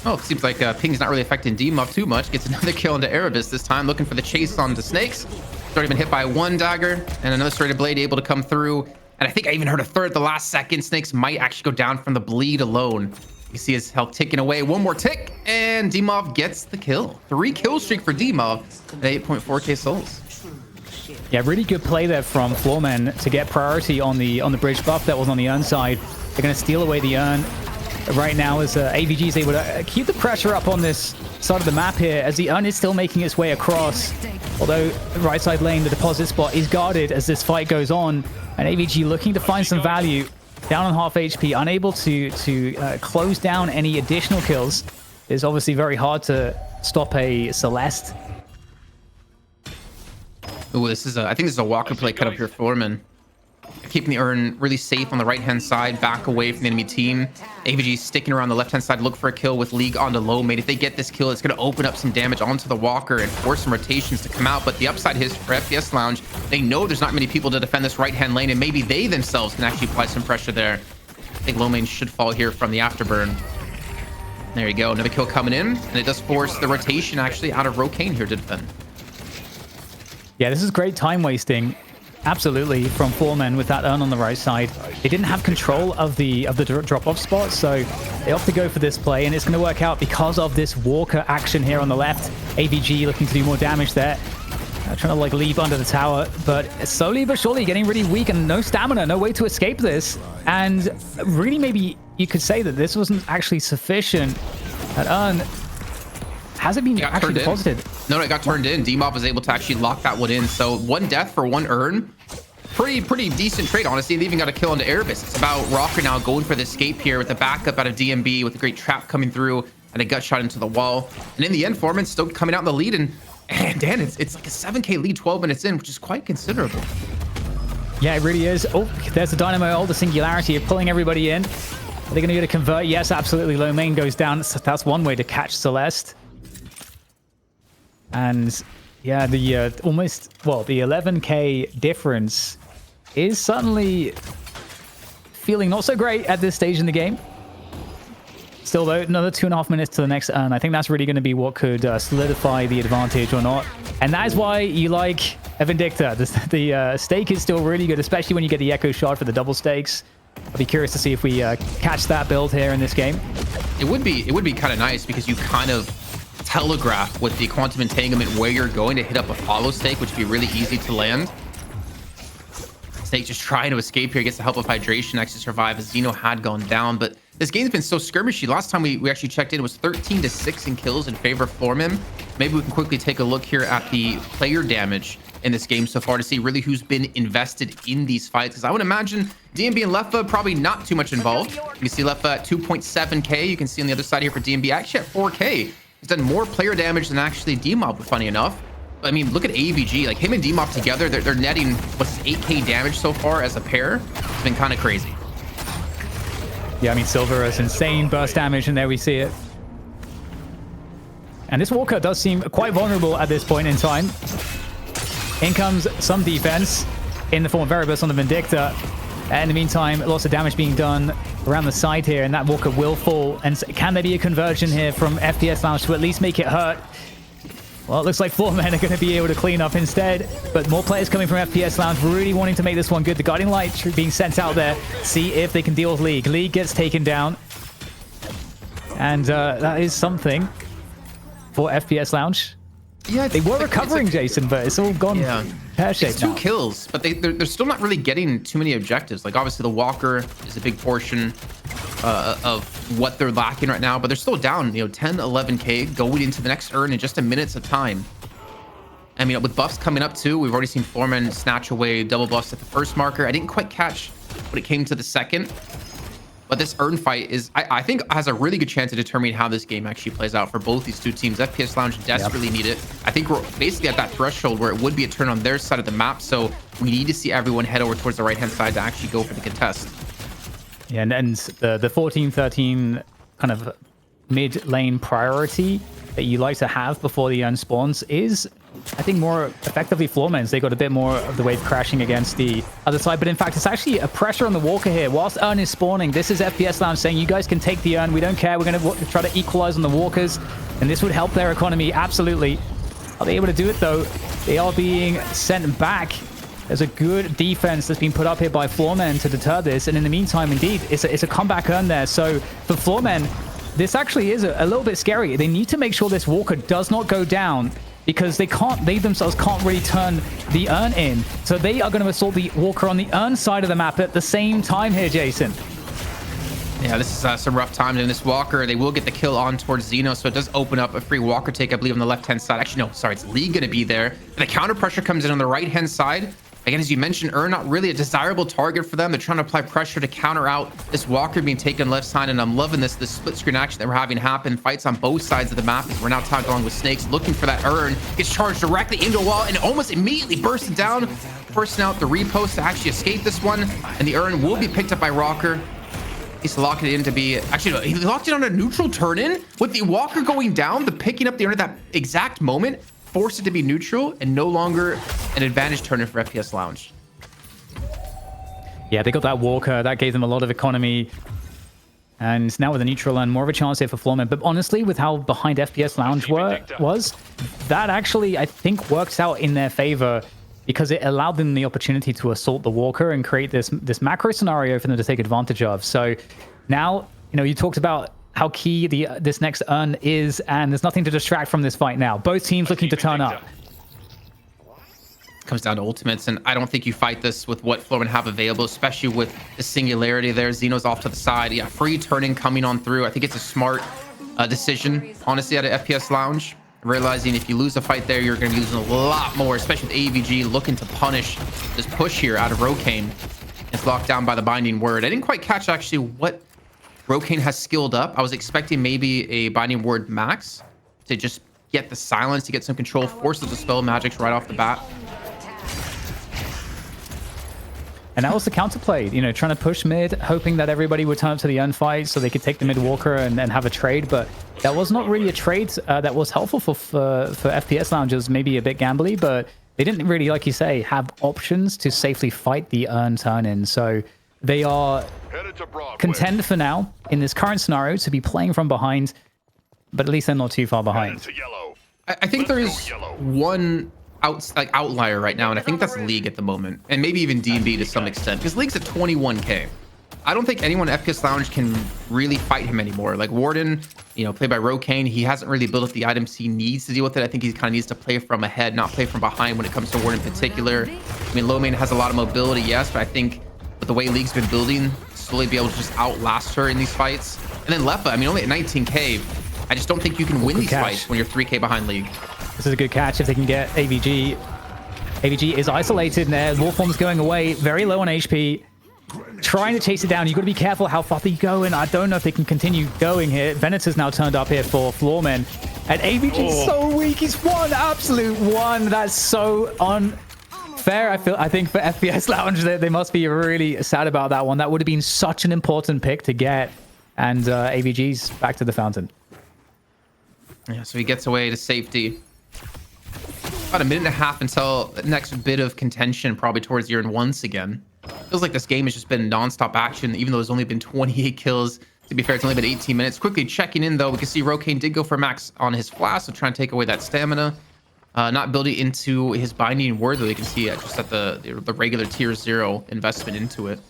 Oh, it seems like ping's not really affecting Demuff too much. Gets another kill into Erebus this time, looking for the chase on the Snakes. He's already been hit by 1 dagger, and another serrated blade able to come through. And I think I even heard a third at the last second. Snakes might actually go down from the bleed alone. You see his health ticking away. 1 more tick, and Demov gets the kill. 3 kill streak for Demov at 8.4k souls. Yeah, really good play there from Floormen to get priority on the bridge buff that was on the urn side. They're going to steal away the urn right now as AVG is able to keep the pressure up on this side of the map here, as the urn is still making its way across. Although the right side lane, the deposit spot is guarded as this fight goes on, and AVG looking to find some value. Down on half HP, unable to close down any additional kills. It's obviously very hard to stop a Celeste Oh, this is I think this is a Walker play cut up here for Floormen. Keeping the urn really safe on the right-hand side, back away from the enemy team. AVG sticking around the left-hand side, look for a kill with League onto low mate. If they get this kill, it's going to open up some damage onto the Walker and force some rotations to come out. But the upside is for FPS Lounge, they know there's not many people to defend this right-hand lane, and maybe they themselves can actually apply some pressure there. I think low main should fall here from the afterburn. There you go, another kill coming in, and it does force the rotation actually out of Rocane here to defend. Yeah, this is great time wasting. Absolutely, from Floormen with that urn on the right side. They didn't have control of the drop-off spot, so they opt to go for this play, and it's going to work out because of this Walker action here on the left. AVG looking to do more damage there. Trying to like leap under the tower, but slowly but surely getting really weak and no stamina, no way to escape this. And really maybe you could say that this wasn't actually sufficient. That urn hasn't been actually deposited. No, it got turned in. D-Mob was able to actually lock that one in. So 1 death for 1 urn. Pretty decent trade, honestly. They even got a kill into Erebus. It's about Rocker now going for the escape here with the backup out of DMB with a great trap coming through and a gut shot into the wall. And in the end, Floormen still coming out in the lead. And Dan, it's like a 7k lead 12 minutes in, which is quite considerable. Yeah, it really is. Oh, there's the Dynamo ult, the Singularity of pulling everybody in. Are they going to get a convert? Yes, absolutely. Low main goes down. So that's one way to catch Celeste. And yeah, the the 11k difference is suddenly feeling not so great at this stage in the game. Still though, another 2.5 minutes to the next urn. I think that's really going to be what could solidify the advantage or not. And that is why you like a Vindicta. The stake is still really good, especially when you get the Echo Shard for the double stakes. I'll be curious to see if we catch that build here in this game. It would be kind of nice because you kind of telegraph with the quantum entanglement where you're going to hit up a follow stake, which would be really easy to land. Snake just trying to escape here, gets the help of hydration, actually survive as Xeno had gone down. But this game's been so skirmishy. Last time we actually checked in, it was 13-6 in kills in favor of Floormen. Maybe we can quickly take a look here at the player damage in this game so far to see really who's been invested in these fights, because I would imagine DMB and Leffa probably not too much involved. You can see Leffa at 2.7k. You can see on the other side here for DMB actually at 4k. He's done more player damage than actually D-Mob, funny enough. I mean, look at AVG. Like, him and D-Mob together, they're netting, what's 8k damage so far as a pair. It's been kind of crazy. Yeah, I mean, Silver has insane burst damage, and there we see it. And this Walker does seem quite vulnerable at this point in time. In comes some defense in the form of Erebus on the Vindicta. In the meantime, lots of damage being done around the side here, and that Walker will fall. And can there be a conversion here from FPS Lounge to at least make it hurt? Well, it looks like Floormen are going to be able to clean up instead. But more players coming from FPS Lounge, really wanting to make this one good. The Guardian Light being sent out there. See if they can deal with League. League gets taken down. And that is something for FPS Lounge. Yeah, they were recovering, Jason, but it's all gone pear-shaped. It's 2 kills, but they're still not really getting too many objectives. Like, obviously, the Walker is a big portion of what they're lacking right now, but they're still down, 10, 11k going into the next urn in just a minute's of time. I mean, with buffs coming up too, we've already seen Floormen snatch away double buffs at the first marker. I didn't quite catch when it came to the second. But this urn fight is, I think, has a really good chance of determining how this game actually plays out for both these two teams. FPS Lounge desperately need it. I think we're basically at that threshold where it would be a turn on their side of the map. So we need to see everyone head over towards the right-hand side to actually go for the contest. Yeah, and the 14-13 kind of mid-lane priority that you like to have before the urn spawns is, I think, more effectively Floormen's. They got a bit more of the wave crashing against the other side, but in fact, it's actually a pressure on the Walker here. Whilst urn is spawning, this is FPS Lounge saying, you guys can take the urn. We don't care. We're going to try to equalize on the Walkers, and this would help their economy. Absolutely. Are they able to do it, though? They are being sent back. There's a good defense that's been put up here by Floormen to deter this, and in the meantime, indeed, it's a comeback urn there. So for Floormen, this actually is a little bit scary. They need to make sure this Walker does not go down, because they themselves can't really turn the urn in. So they are going to assault the Walker on the urn side of the map at the same time here, Jason. Yeah, this is some rough times in this Walker. They will get the kill on towards Xeno, so it does open up a free Walker take, I believe, on the left-hand side. Actually, no, sorry, it's Lee going to be there. And the counter pressure comes in on the right-hand side. Again, as you mentioned, not really a desirable target for them. They're trying to apply pressure to counter out this Walker being taken left side, and I'm loving this split screen action that we're having happen. Fights on both sides of the map as we're now tagged along with Snakes, looking for that gets charged directly into a wall and almost immediately bursted down, forcing out the repost to actually escape this one, and the will be picked up by Rocker. He's locking it in to be, actually, he locked it on a neutral turn in with the Walker going down, the picking up the at that exact moment, forced it to be neutral and no longer an advantage turn for FPS Lounge. Yeah, they got that Walker. That gave them a lot of economy. And now with a neutral and more of a chance here for Floormen. But honestly, with how behind FPS Lounge was, that actually, I think, works out in their favor because it allowed them the opportunity to assault the Walker and create this macro scenario for them to take advantage of. So now, you know, you talked about how key this next urn is, and there's nothing to distract from this fight now. Both teams looking to turn up. Comes down to ultimates, and I don't think you fight this with what Floormen have available, especially with the singularity there. Xeno's off to the side. Yeah, free turning coming on through. I think it's a smart decision, honestly, out of FPS Lounge. Realizing if you lose a fight there, you're going to be losing a lot more, especially with AVG looking to punish this push here out of Rokane. It's locked down by the Binding Word. I didn't quite catch actually what Rokane has skilled up. I was expecting maybe a Binding Word max to just get the silence, to get some control, force the Dispel Magics right off the bat. And that was the counterplay, you know, trying to push mid, hoping that everybody would turn up to the end fight so they could take the mid Walker and have a trade. But that was not really a trade that was helpful for FPS Loungers, maybe a bit gambly, but they didn't really, like you say, have options to safely fight the earn turn in. So they are content for now in this current scenario to be playing from behind, but at least they're not too far behind. I think there is one outlier right now, and I think that's League at the moment, and maybe even D&B to some extent, because League's at 21k. I don't think anyone at FPS Lounge can really fight him anymore. Like Warden, you know, played by Rokane, he hasn't really built up the items he needs to deal with it. I think he kind of needs to play from ahead, not play from behind when it comes to Warden in particular. I mean, Lomane has a lot of mobility, yes, but I think with the way League's been building, slowly be able to just outlast her in these fights. And then Lefa, I mean, only at 19k. I just don't think you can win these fights when you're 3k behind League. This is a good catch if they can get AVG. AVG is isolated there. Warform's going away, very low on HP. Trying to chase it down. You've got to be careful how far they go, and I don't know if they can continue going here. Venator's now turned up here for Floormen. And AVG's so weak. He's one, absolute one. That's so unfair. I think for FPS Lounge, they must be really sad about that one. That would have been such an important pick to get. And AVG's back to the fountain. Yeah, so he gets away to safety. About a minute and a half until the next bit of contention, probably towards the end once again. Feels like this game has just been non-stop action, even though there's only been 28 kills. To be fair, it's only been 18 minutes. Quickly checking in, though, we can see Rokane did go for max on his flash, so trying to take away that stamina. Not building into his Binding Word, though. You can see just at the regular tier 0 investment into it.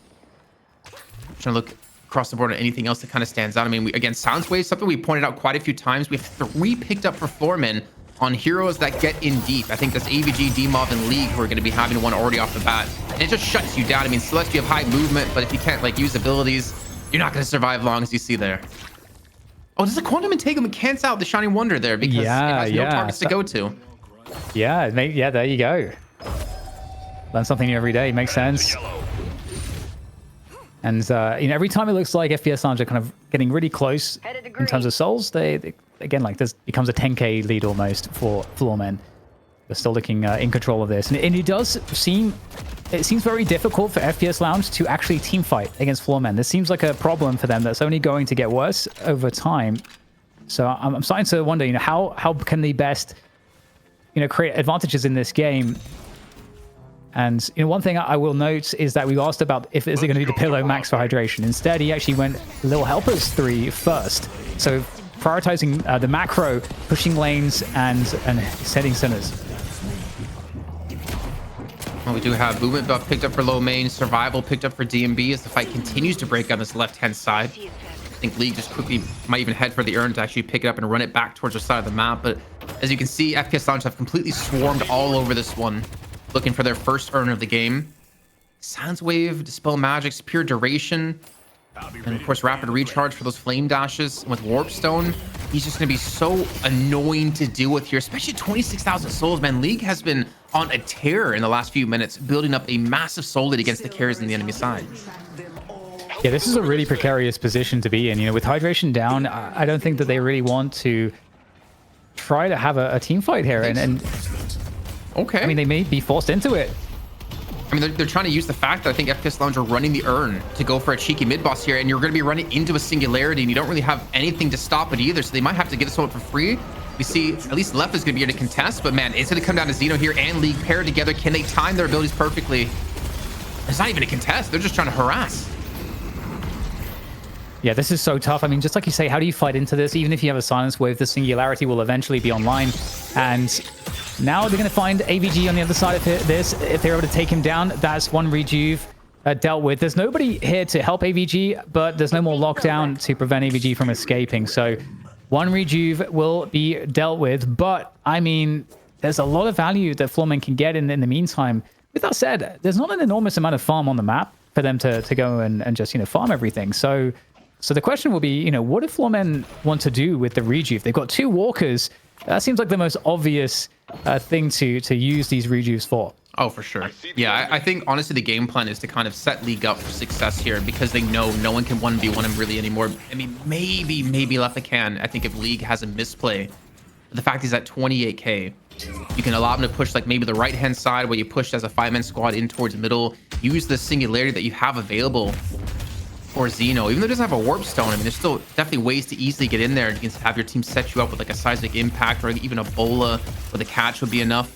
Trying to look across the board at anything else that kind of stands out. I mean, again, Soundwave, something we pointed out quite a few times. We have 3 picked up for Floormen on heroes that get in deep. I think that's AVG, DMOV, and League who are going to be having one already off the bat. And it just shuts you down. I mean, Celeste, you have high movement, but if you can't like use abilities, you're not going to survive long, as you see there. Oh, does the Quantum Intake cancel out the Shining Wonder there because it has no targets to go to? Yeah, there you go. Learn something new every day. Makes sense. And you know, every time it looks like FPS Lounge are kind of getting really close in terms of souls, they again, like, this becomes a 10k lead almost for Floormen. They're still looking in control of this, and it does seem very difficult for FPS Lounge to actually team fight against Floormen. This seems like a problem for them that's only going to get worse over time. So I'm starting to wonder, you know, how can they best, you know, create advantages in this game. And you know, one thing I will note is that we asked about if is it going to be the pillow max for hydration. Instead, he actually went Little Helpers 3 first. So prioritizing the macro, pushing lanes, and setting centers. Well, we do have movement buff picked up for low main, survival picked up for DMB as the fight continues to break on this left-hand side. I think League just quickly might even head for the urn to actually pick it up and run it back towards the side of the map. But as you can see, FPS Lounge have completely swarmed all over this one, looking for their first urn of the game. Soundwave, Dispel Magics, pure duration, and of course rapid recharge for those flame dashes. And with Warpstone, he's just going to be so annoying to deal with here, especially 26,000 souls, man. League has been on a tear in the last few minutes, building up a massive soul lead against the carries on the enemy side. Yeah, this is a really precarious position to be in. You know, with hydration down, I don't think that they really want to try to have a team fight here. And okay, I mean, they may be forced into it. I mean, they're trying to use the fact that I think FPS Lounge are running the urn to go for a cheeky mid boss here, and you're going to be running into a singularity, and you don't really have anything to stop it either. So they might have to give this one for free. We see at least Left is going to be able to contest, but man, it's going to come down to Xeno here and League paired together. Can they time their abilities perfectly? It's not even a contest. They're just trying to harass. Yeah, this is so tough. I mean, just like you say, how do you fight into this? Even if you have a silence wave, the singularity will eventually be online. And now they're going to find AVG on the other side of this. If they're able to take him down, that's one rejuve dealt with. There's nobody here to help AVG, but there's no more lockdown to prevent AVG from escaping. So one rejuve will be dealt with. But, I mean, there's a lot of value that Floormen can get in the meantime. With that said, there's not an enormous amount of farm on the map for them to go and just, you know, farm everything. So the question will be, you know, what do Floormen want to do with the rejuve? They've got 2 walkers. That seems like the most obvious thing to use these rejuves for. Oh, for sure. Yeah, I think honestly the game plan is to kind of set League up for success here, because they know no one can 1v1 him really anymore. I mean, maybe Left can. I think if League has a misplay, the fact he's at 28k, you can allow him to push like maybe the right hand side where you push as a 5-man squad in towards middle. Use the singularity that you have available for Xeno. Even though it doesn't have a warp stone, I mean, there's still definitely ways to easily get in there. You can have your team set you up with like a seismic impact or even a bola with a catch would be enough.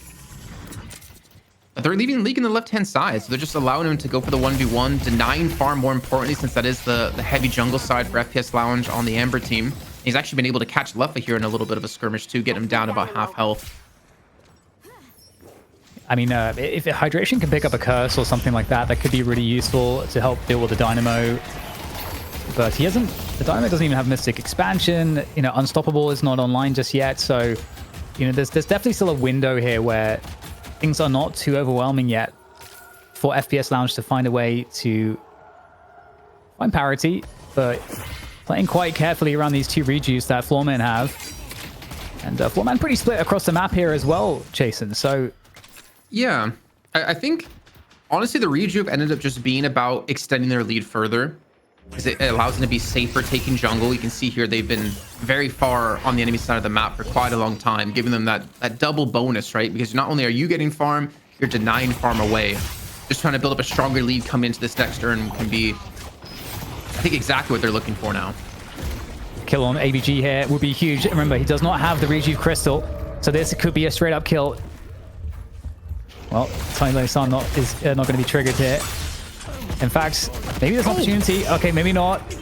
But they're leaving League in the left-hand side, so they're just allowing him to go for the 1v1, denying farm more importantly, since that is the heavy jungle side for FPS Lounge on the Amber team. He's actually been able to catch Leffa here in a little bit of a skirmish too, get him down about half health. I mean, if hydration can pick up a curse or something like that, that could be really useful to help deal with the dynamo. But he hasn't, the dynamo doesn't even have Mystic Expansion. You know, Unstoppable is not online just yet. So, you know, there's definitely still a window here where things are not too overwhelming yet for FPS Lounge to find a way to find parity. But playing quite carefully around these 2 rejuves that Floormen have. And Floormen pretty split across the map here as well, Jason. So, yeah, I think honestly the rejuve ended up just being about extending their lead further, because it allows them to be safer taking jungle. You can see here they've been very far on the enemy side of the map for quite a long time, giving them that double bonus, right? Because not only are you getting farm, you're denying farm away. Just trying to build up a stronger lead coming into this next turn can be, I think, exactly what they're looking for now. Kill on AVG here would be huge. Remember, he does not have the rejuve crystal, so this could be a straight up kill. Well, Tiny Sun is not going to be triggered here. In fact, maybe there's an opportunity. Okay, maybe not.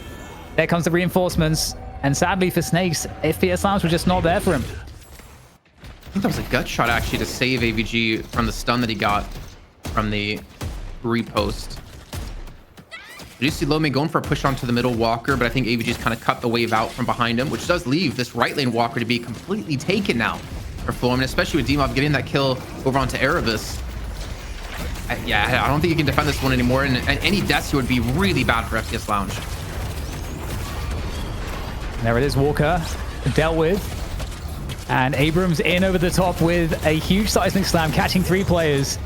There comes the reinforcements. And sadly for Snakes, FPS Lounge was just not there for him. I think that was a gut shot actually to save AVG from the stun that he got from the repost. You see Lome going for a push onto the middle walker, but I think AVG's kind of cut the wave out from behind him, which does leave this right lane walker to be completely taken now for Floormen, especially with D-Mob getting that kill over onto Erebus. Yeah, I don't think you can defend this one anymore, and any deaths here would be really bad for FPS Lounge. There it is, Walker dealt with. And Abrams in over the top with a huge seismic slam, catching 3 players.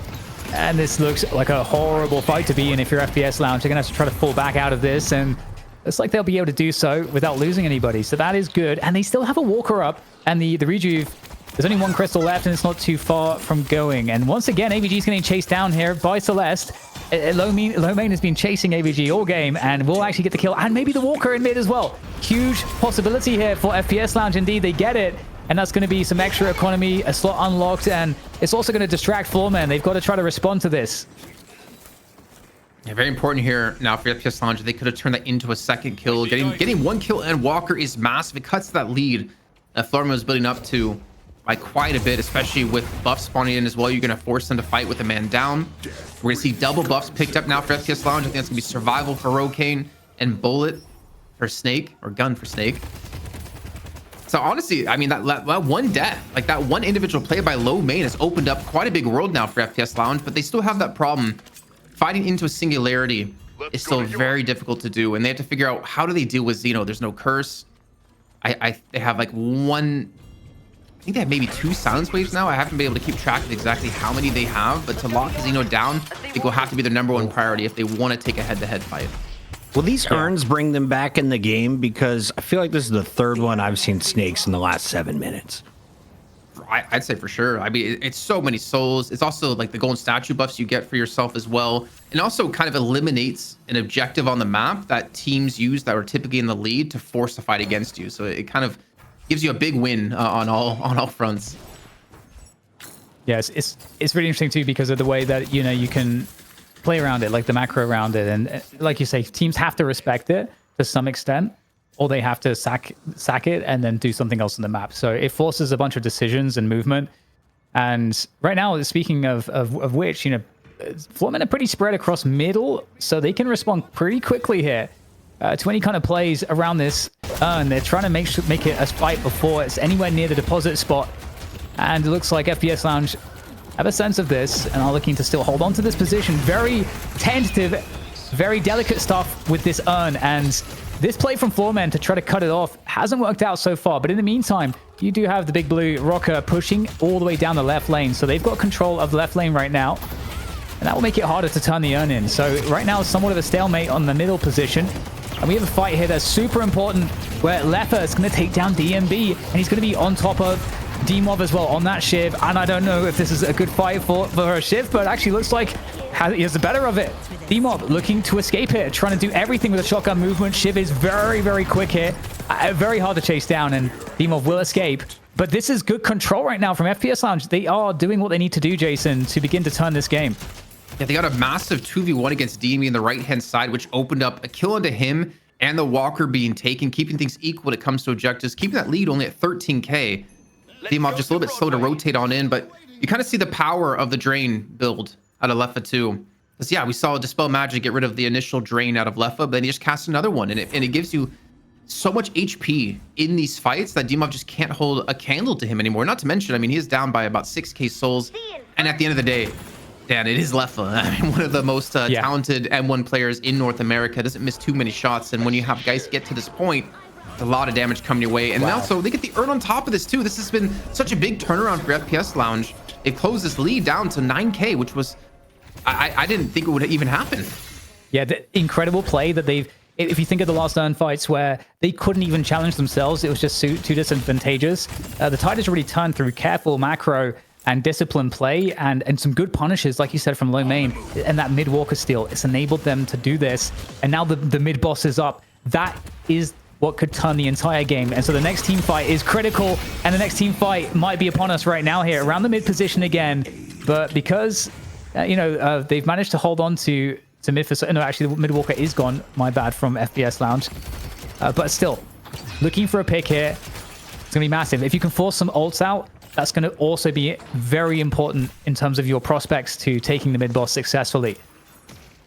And this looks like a horrible fight to be in if you're FPS Lounge. They're going to have to try to fall back out of this, and it's like they'll be able to do so without losing anybody. So that is good. And they still have a Walker up, and the rejuve, there's only 1 crystal left, and it's not too far from going. And once again, AVG is getting chased down here by Celeste. Lomain has been chasing AVG all game, and will actually get the kill, and maybe the Walker in mid as well. Huge possibility here for FPS Lounge. Indeed, they get it. And that's going to be some extra economy, a slot unlocked, and it's also going to distract Floormen. They've got to try to respond to this. Yeah, very important here now for FPS Lounge. They could have turned that into a second kill. Getting 1 kill and Walker is massive. It cuts that lead that Floormen was building up to by quite a bit, especially with buffs spawning in as well. You're going to force them to fight with a man down. We're going to see double buffs picked up now for FPS Lounge. I think that's going to be survival for Rokane and bullet for Snake, or gun for Snake. So honestly, I mean, that one death, like that one individual play by Lomain has opened up quite a big world now for FPS Lounge, but they still have that problem. Fighting into a singularity is still very difficult to do, and they have to figure out how do they deal with Xeno. There's no curse. They have like one. I think they have maybe 2 silence waves now. I haven't been able to keep track of exactly how many they have, but to lock Xeno down, I think will have to be their #1 priority if they want to take a head-to-head fight. Will these urns bring them back in the game? Because I feel like this is the 3rd one I've seen snakes in the last 7 minutes. I'd say for sure. I mean, it's so many souls. It's also like the golden statue buffs you get for yourself as well. And also kind of eliminates an objective on the map that teams use that are typically in the lead to force a fight against you. So it kind of gives you a big win on all fronts. Yes, it's really interesting too because of the way that you can play around it, like the macro around it, and like you say, teams have to respect it to some extent, or they have to sack it and then do something else on the map. So it forces a bunch of decisions and movement. And right now, speaking of which, Floormen are pretty spread across middle, so they can respond pretty quickly here to any kind of plays around this urn. They're trying to make it a fight before it's anywhere near the deposit spot. And it looks like FPS Lounge have a sense of this and are looking to still hold on to this position. Very tentative, very delicate stuff with this urn. And this play from Floormen to try to cut it off hasn't worked out so far. But in the meantime, you do have the big blue rocker pushing all the way down the left lane. So they've got control of the left lane right now. And that will make it harder to turn the urn in. So right now, somewhat of a stalemate on the middle position. And we have a fight here that's super important where Lefa is going to take down DMB. And he's going to be on top of D-Mob as well on that Shiv. And I don't know if this is a good fight for a Shiv, but it actually looks like he has the better of it. D-Mob looking to escape here, trying to do everything with a shotgun movement. Shiv is very, very quick here. Very hard to chase down, and D-Mob will escape. But this is good control right now from FPS Lounge. They are doing what they need to do, Jason, to begin to turn this game. Yeah, they got a massive 2v1 against DME on the right-hand side, which opened up a kill into him and the Walker being taken, keeping things equal when it comes to objectives, keeping that lead only at 13k. D-Mob just a little bit slow to rotate on in, but you kind of see the power of the drain build out of Lefa 2. Because, yeah, we saw Dispel Magic get rid of the initial drain out of Lefa, but then he just casts another one, and it gives you so much HP in these fights that D-Mob just can't hold a candle to him anymore. Not to mention, I mean, he is down by about 6k souls, and at the end of the day, Dan, it is Lefa. I mean, one of the most talented M1 players in North America. Doesn't miss too many shots, and when you have guys get to this point, a lot of damage coming your way. And also, they get the urn on top of this, too. This has been such a big turnaround for FPS Lounge. They closed this lead down to 9k, which was... I didn't think it would even happen. Yeah, the incredible play that they've... If you think of the last urn fights where they couldn't even challenge themselves, it was just too disadvantageous. The tide has really turned through careful macro and disciplined play and some good punishes, like you said, from low main. And that mid walker steal, it's enabled them to do this. And now the mid boss is up. That is what could turn the entire game. And so the next team fight is critical, and the next team fight might be upon us right now here around the mid position again. But because they've managed to hold on to mid for... No, actually, the mid walker is gone. My bad, from FPS Lounge. But still, looking for a pick here. It's going to be massive. If you can force some ults out, that's going to also be very important in terms of your prospects to taking the mid boss successfully.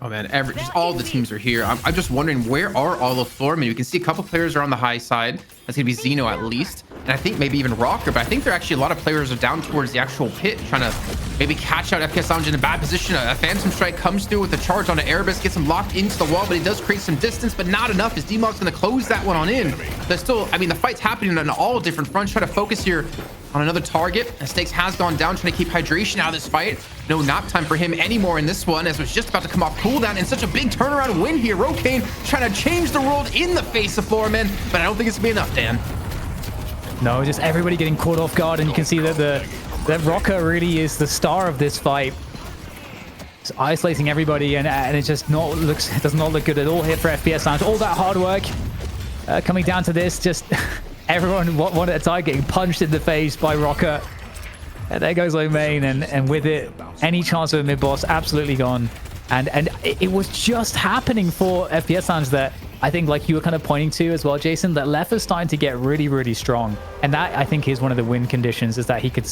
Oh man, just all the teams are here. I'm just wondering, where are all of Floormen? You can see a couple players are on the high side. That's gonna be Xeno at least, and I think maybe even Rocker. But I think there are actually a lot of players are down towards the actual pit, trying to maybe catch out FPS Lounge in a bad position. A Phantom Strike comes through with a charge on an Erebus, gets him locked into the wall, but it does create some distance, but not enough. As D-Mob's gonna close that one on in. There's still, I mean, the fight's happening on all different fronts. Try to focus here on another target. Stakes has gone down, trying to keep hydration out of this fight. No nap time for him anymore in this one, as it's just about to come off cooldown, and such a big turnaround win here. Rokane trying to change the world in the face of Floormen, but I don't think it's gonna be enough, Dan. No, just everybody getting caught off guard, and you can see that that Rocker really is the star of this fight. It's isolating everybody, and it just does not look good at all here for FPS Lounge. All that hard work coming down to this, just everyone one at a time getting punched in the face by Rocker. And there goes low main, and with it, any chance of a mid boss absolutely gone. And it was just happening for FPS Lounge that I think, like you were kind of pointing to as well, Jason, that Lef is starting to get really, really strong. And that, I think, is one of the win conditions, is that he could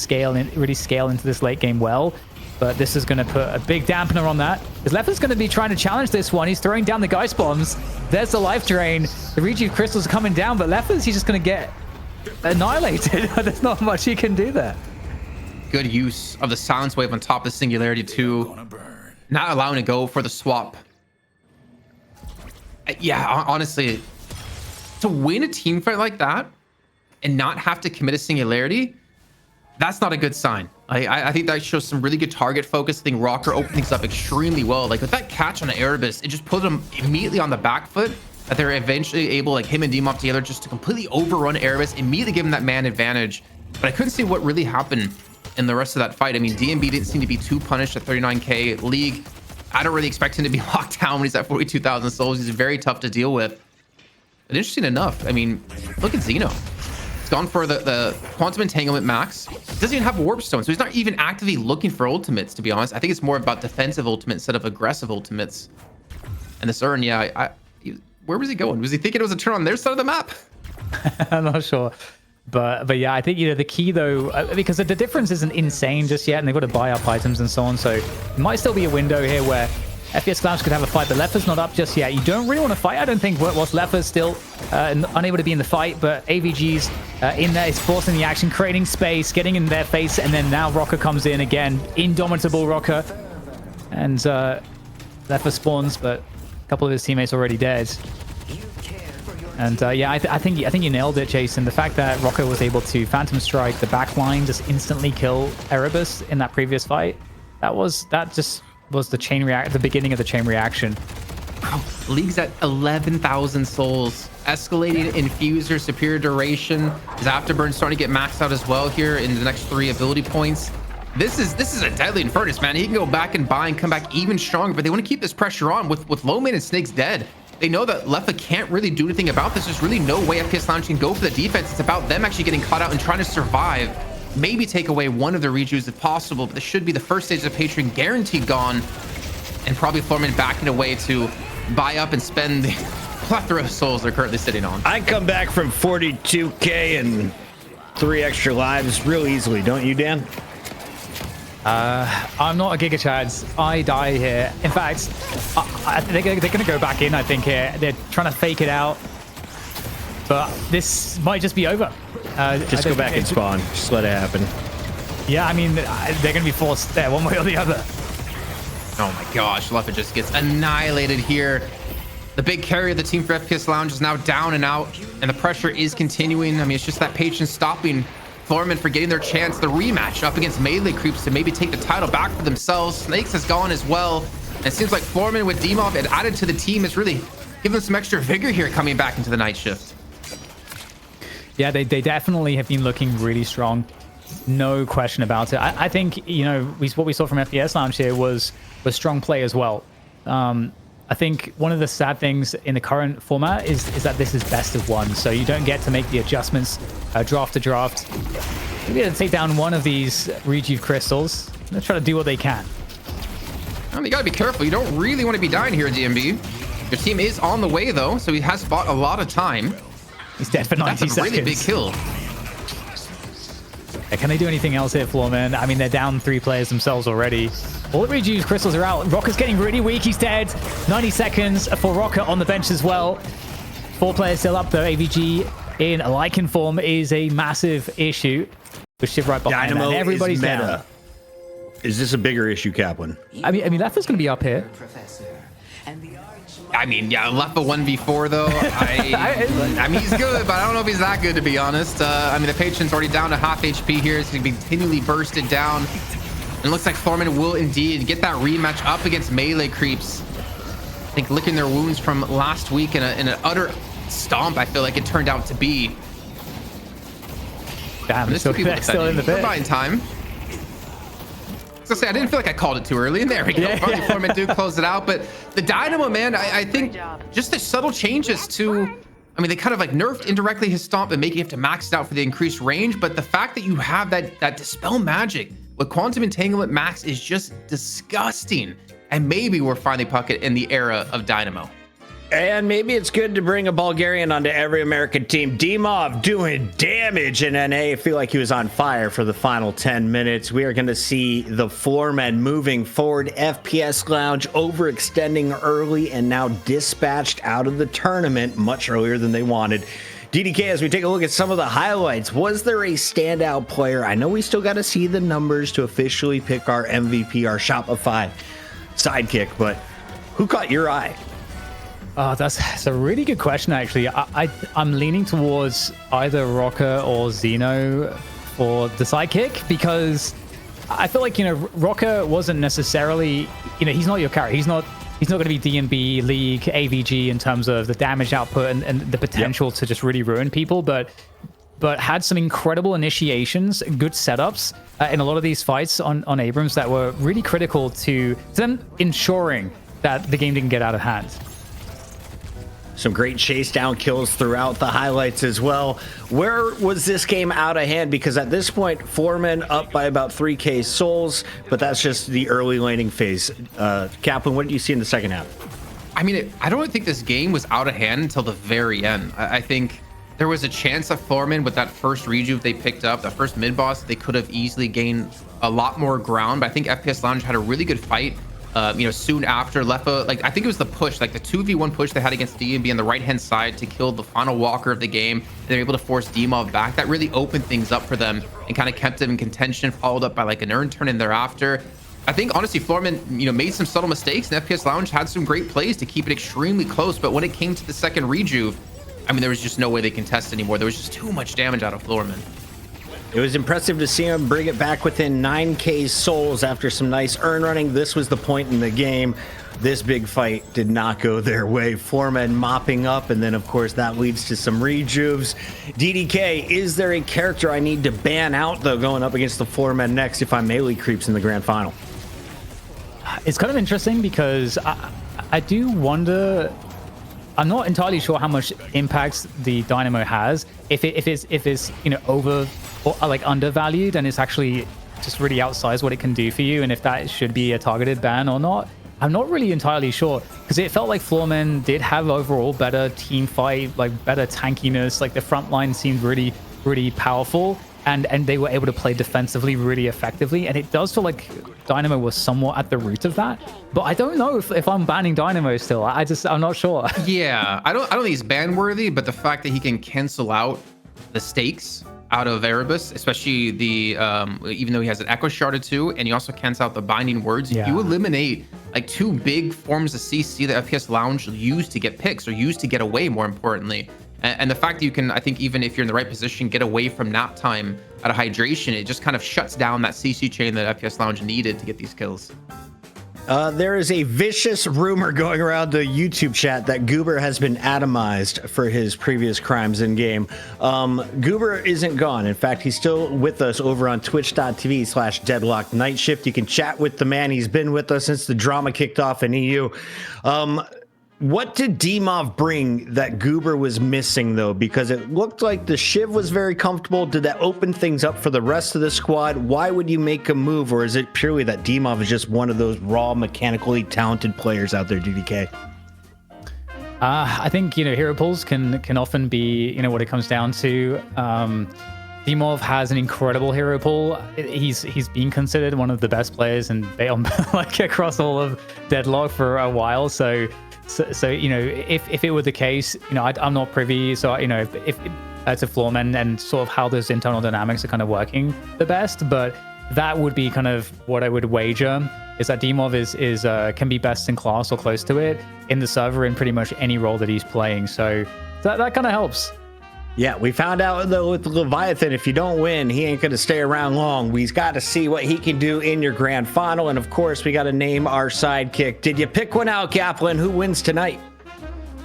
really scale into this late game well. But this is going to put a big dampener on that, because Lef is going to be trying to challenge this one. He's throwing down the Geist Bombs. There's the life drain. The Rejuve Crystals are coming down, but Lef he's just going to get annihilated. There's not much he can do there. Good use of the Silence Wave on top of Singularity too. Not allowing to go for the swap. Yeah, honestly, to win a team fight like that and not have to commit a singularity, that's not a good sign. I think that shows some really good target focus. I think Rocker opened things up extremely well. Like with that catch on the Erebus, it just put him immediately on the back foot, that they're eventually able, like him and Demov together, just to completely overrun Erebus, immediately give him that man advantage. But I couldn't see what really happened in the rest of that fight. I mean, DMB didn't seem to be too punished at 39k. League, I don't really expect him to be locked down when he's at 42,000 souls. He's very tough to deal with. But interesting enough, I mean, look at Xeno. He's gone for the Quantum Entanglement max. He doesn't even have a Warp Stone, so he's not even actively looking for ultimates, to be honest. I think it's more about defensive ultimates instead of aggressive ultimates. And this Urn, yeah, where was he going? Was he thinking it was a turn on their side of the map? I'm not sure. But yeah, I think, you know, the key though, because the difference isn't insane just yet, and they've got to buy up items and so on. So it might still be a window here where FPS Lounge could have a fight, but Left's not up just yet. You don't really want to fight, I don't think, whilst Left's still unable to be in the fight, but AVG's in there, is forcing the action, creating space, getting in their face, and then now Rocker comes in again. Indomitable Rocker. And Left spawns, but a couple of his teammates already dead. And yeah, I think you nailed it, Jason. The fact that Rocker was able to Phantom Strike the back line, just instantly kill Erebus in that previous fight, that just was the chain react, the beginning of the chain reaction. League's at 11,000 souls. Escalating Infuser, Superior Duration. His Afterburn starting to get maxed out as well here in the next 3 ability points. This is a deadly Infernus, man. He can go back and buy and come back even stronger, but they want to keep this pressure on with Floormen and Snake's dead. They know that Leffa can't really do anything about this. There's really no way FPS Lounge can go for the defense. It's about them actually getting caught out and trying to survive. Maybe take away one of the rejues if possible, but this should be the first stage of Patreon guaranteed gone. And probably Floormen backing away to buy up and spend the plethora of souls they're currently sitting on. I come back from 42k and 3 extra lives real easily, don't you, Dan? I'm not a Giga Chads. I die here. In fact, they're going to go back in, I think, here. They're trying to fake it out. But this might just be over. Just go back and spawn. Just let it happen. Yeah, I mean, they're going to be forced there one way or the other. Oh my gosh, Leffa just gets annihilated here. The big carry of the team for FPS Lounge is now down and out, and the pressure is continuing. I mean, it's just that patience stopping Floormen for getting their chance, the rematch up against Melee Creeps to maybe take the title back for themselves. Snakes has gone as well. And it seems like Floormen with Demov and added to the team is really giving them some extra vigor here coming back into the night shift. Yeah, they definitely have been looking really strong. No question about it. I think, you know, what we saw from FPS Lounge here was strong play as well. I think one of the sad things in the current format is that this is best of one, so you don't get to make the adjustments draft to draft. Maybe to take down one of these Rejuve crystals. Let's try to do what they can. You gotta be careful. You don't really want to be dying here, DMB. Your team is on the way though, so he has bought a lot of time. He's dead for 90 seconds. That's a really big kill. Can they do anything else here, Floormen? I mean, they're down 3 players themselves already. All the Rejuve crystals are out. Rocker's getting really weak. He's dead. 90 seconds for Rocker on the bench as well. 4 players still up though. AVG in Lycan form is a massive issue. With Shiv right behind Dynamo that. Everybody's is meta. down. Is this a bigger issue, Kaplan? I mean, Leffa's going to be up here. I mean, yeah, Leffa 1v4 though. I mean, he's good, but I don't know if he's that good, to be honest. I mean, the patient's already down to half HP here. It's going to be continually bursted down. And it looks like Floormen will indeed get that rematch up against Melee Creeps. I think licking their wounds from last week in an utter stomp, I feel like it turned out to be. Damn, this still in the pit. Buying time. I was gonna say, I didn't feel like I called it too early, and there we go. Yeah. Floormen do close it out, but the Dynamo, man, I think just the subtle changes to, I mean, they kind of like nerfed indirectly his stomp and making him have to max it out for the increased range, but the fact that you have that Dispel magic with Quantum Entanglement max is just disgusting. And maybe we're finally Puckett in the era of Dynamo. And maybe it's good to bring a Bulgarian onto every American team. Demov doing damage in NA. I feel like he was on fire for the final 10 minutes. We are going to see the Floormen moving forward. FPS Lounge overextending early and now dispatched out of the tournament much earlier than they wanted. DDK, as we take a look at some of the highlights, was there a standout player? I know we still got to see the numbers to officially pick our MVP, our Shopify sidekick, but who caught your eye? Oh, that's a really good question, actually. I'm leaning towards either Rocker or Xeno for the sidekick, because I feel like, Rocker wasn't necessarily, he's not your character. He's not going to be DMB, League, AVG in terms of the damage output and the potential to just really ruin people, but had some incredible initiations, good setups in a lot of these fights on Abrams that were really critical to them ensuring that the game didn't get out of hand. Some great chase down kills throughout the highlights as well. Where was this game out of hand? Because at this point, Floormen up by about 3K souls, but that's just the early laning phase. Kaplan, what did you see in the second half? I mean, I don't think this game was out of hand until the very end. I think there was a chance that Floormen, with that first rejuve they picked up, the first mid-boss, they could have easily gained a lot more ground. But I think FPS Lounge had a really good fight. Soon after Lefa, I think it was the push, the 2v1 push they had against DMB on the right-hand side to kill the final walker of the game. They're able to force DMOV back. That really opened things up for them and kind of kept them in contention, followed up by an urn turn in thereafter. I think, honestly, Floormen, made some subtle mistakes, and FPS Lounge had some great plays to keep it extremely close. But when it came to the second rejuve, I mean, there was just no way they can test anymore. There was just too much damage out of Floormen. It was impressive to see him bring it back within 9K souls after some nice urn running. This was the point in the game. This big fight did not go their way. Floormen mopping up, and then, of course, that leads to some rejuves. DDK, is there a character I need to ban out, though, going up against the Floormen next if I'm melee creeps in the grand final? It's kind of interesting because I do wonder. I'm not entirely sure how much impacts the Dynamo has. If it's over or undervalued and it's actually just really outsized what it can do for you, and if that should be a targeted ban or not. I'm not really entirely sure, because it felt like Floormen did have overall better team fight, better tankiness. The front line seemed really, really powerful, and they were able to play defensively really effectively. And it does feel like Dynamo was somewhat at the root of that. But I don't know if I'm banning Dynamo still. I'm not sure. Yeah, I don't think he's ban worthy, but the fact that he can cancel out the stakes out of Erebus, especially the even though he has an Echo Shard or two, and he also cancels out the Binding Words. Yeah. You eliminate two big forms of CC that FPS Lounge used to get picks, or used to get away, more importantly. And the fact that you can, I think, even if you're in the right position, get away from nap time out of hydration, it just kind of shuts down that CC chain that FPS Lounge needed to get these kills. There is a vicious rumor going around the YouTube chat that Goober has been atomized for his previous crimes in game. Goober isn't gone. In fact, he's still with us over on twitch.tv/Deadlock Night Shift. You can chat with the man. He's been with us since the drama kicked off in EU. What did DMOV bring that Goober was missing, though? Because it looked like the Shiv was very comfortable. Did that open things up for the rest of the squad? Why would you make a move? Or is it purely that DMOV is just one of those raw, mechanically talented players out there, DDK? I think, hero pulls can often be, what it comes down to. DMOV has an incredible hero pool. He's been considered one of the best players and across all of Deadlock for a while. So if it were the case, I'm not privy. So if to Floormen and sort of how those internal dynamics are kind of working the best, but that would be kind of what I would wager, is that DMOV is can be best in class or close to it in the server in pretty much any role that he's playing. So that kind of helps. Yeah, we found out, though, with Leviathan, if you don't win, he ain't going to stay around long. We've got to see what he can do in your grand final. And, of course, we got to name our sidekick. Did you pick one out, Kaplan? Who wins tonight?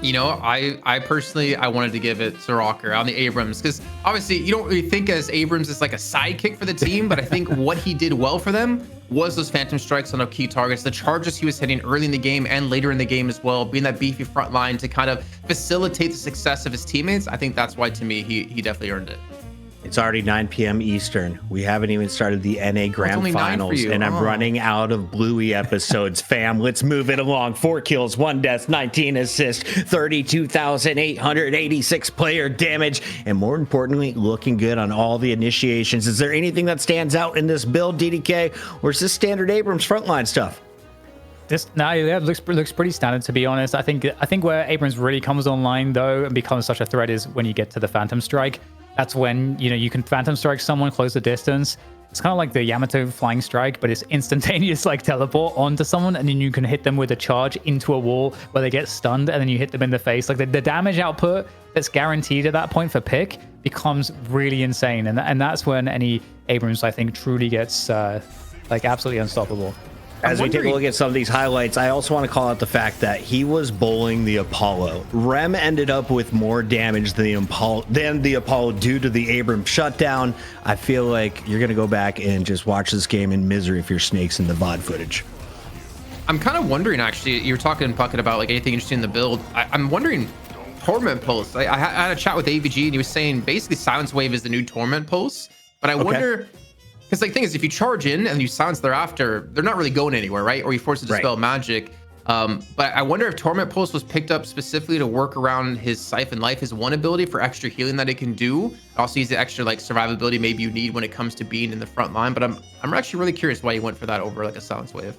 I personally, I wanted to give it to Rocker on the Abrams, because obviously you don't really think as Abrams as a sidekick for the team, but I think what he did well for them was those phantom strikes on the key targets, the charges he was hitting early in the game and later in the game as well, being that beefy front line to kind of facilitate the success of his teammates. I think that's why, to me, he definitely earned it. It's already 9 p.m. Eastern. We haven't even started the NA Grand Finals, and I'm running out of Bluey episodes, fam. Let's move it along. 4 kills, 1 death, 19 assists, 32,886 player damage, and more importantly, looking good on all the initiations. Is there anything that stands out in this build, DDK, or is this standard Abrams frontline stuff? Looks pretty standard, to be honest. I think where Abrams really comes online, though, and becomes such a threat is when you get to the Phantom Strike. That's when you can Phantom Strike someone, close the distance, It's kind of like the Yamato flying strike, but it's instantaneous like teleport onto someone, and then you can hit them with a charge into a wall where they get stunned, and then you hit them in the face. Like the damage output that's guaranteed at that point for pick becomes really insane, and that's when any Abrams, I think, truly gets like absolutely unstoppable. As we take a look at some of these highlights, I also want to call out the fact that he was bowling the Apollo. Rem ended up with more damage than the Apollo due to the Abrams shutdown. I feel like you're going to go back and just watch this game in misery if you're snakes in the VOD footage. I'm kind of wondering, actually, you're talking, Puckett, about like anything interesting in the build. I'm wondering, Torment Pulse. I had a chat with AVG, and he was saying basically Silence Wave is the new Torment Pulse. But I wonder... Because the thing is, if you charge in and you silence thereafter, they're not really going anywhere, right? Or you force it to dispel magic. But I wonder if Torment Pulse was picked up specifically to work around his Siphon Life, his one ability for extra healing that it can do. It also use the extra like survivability maybe you need when it comes to being in the front line. But I'm actually really curious why he went for that over like a Silence Wave.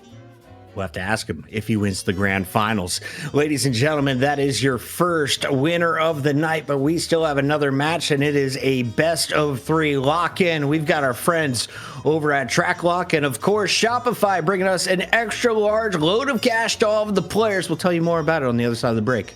We'll have to ask him if he wins the grand finals. Ladies and gentlemen, that is your first winner of the night, but we still have another match, and it is a best of 3 lock-in. We've got our friends over at TrackLock, and of course, Shopify bringing us an extra large load of cash to all of the players. We'll tell you more about it on the other side of the break.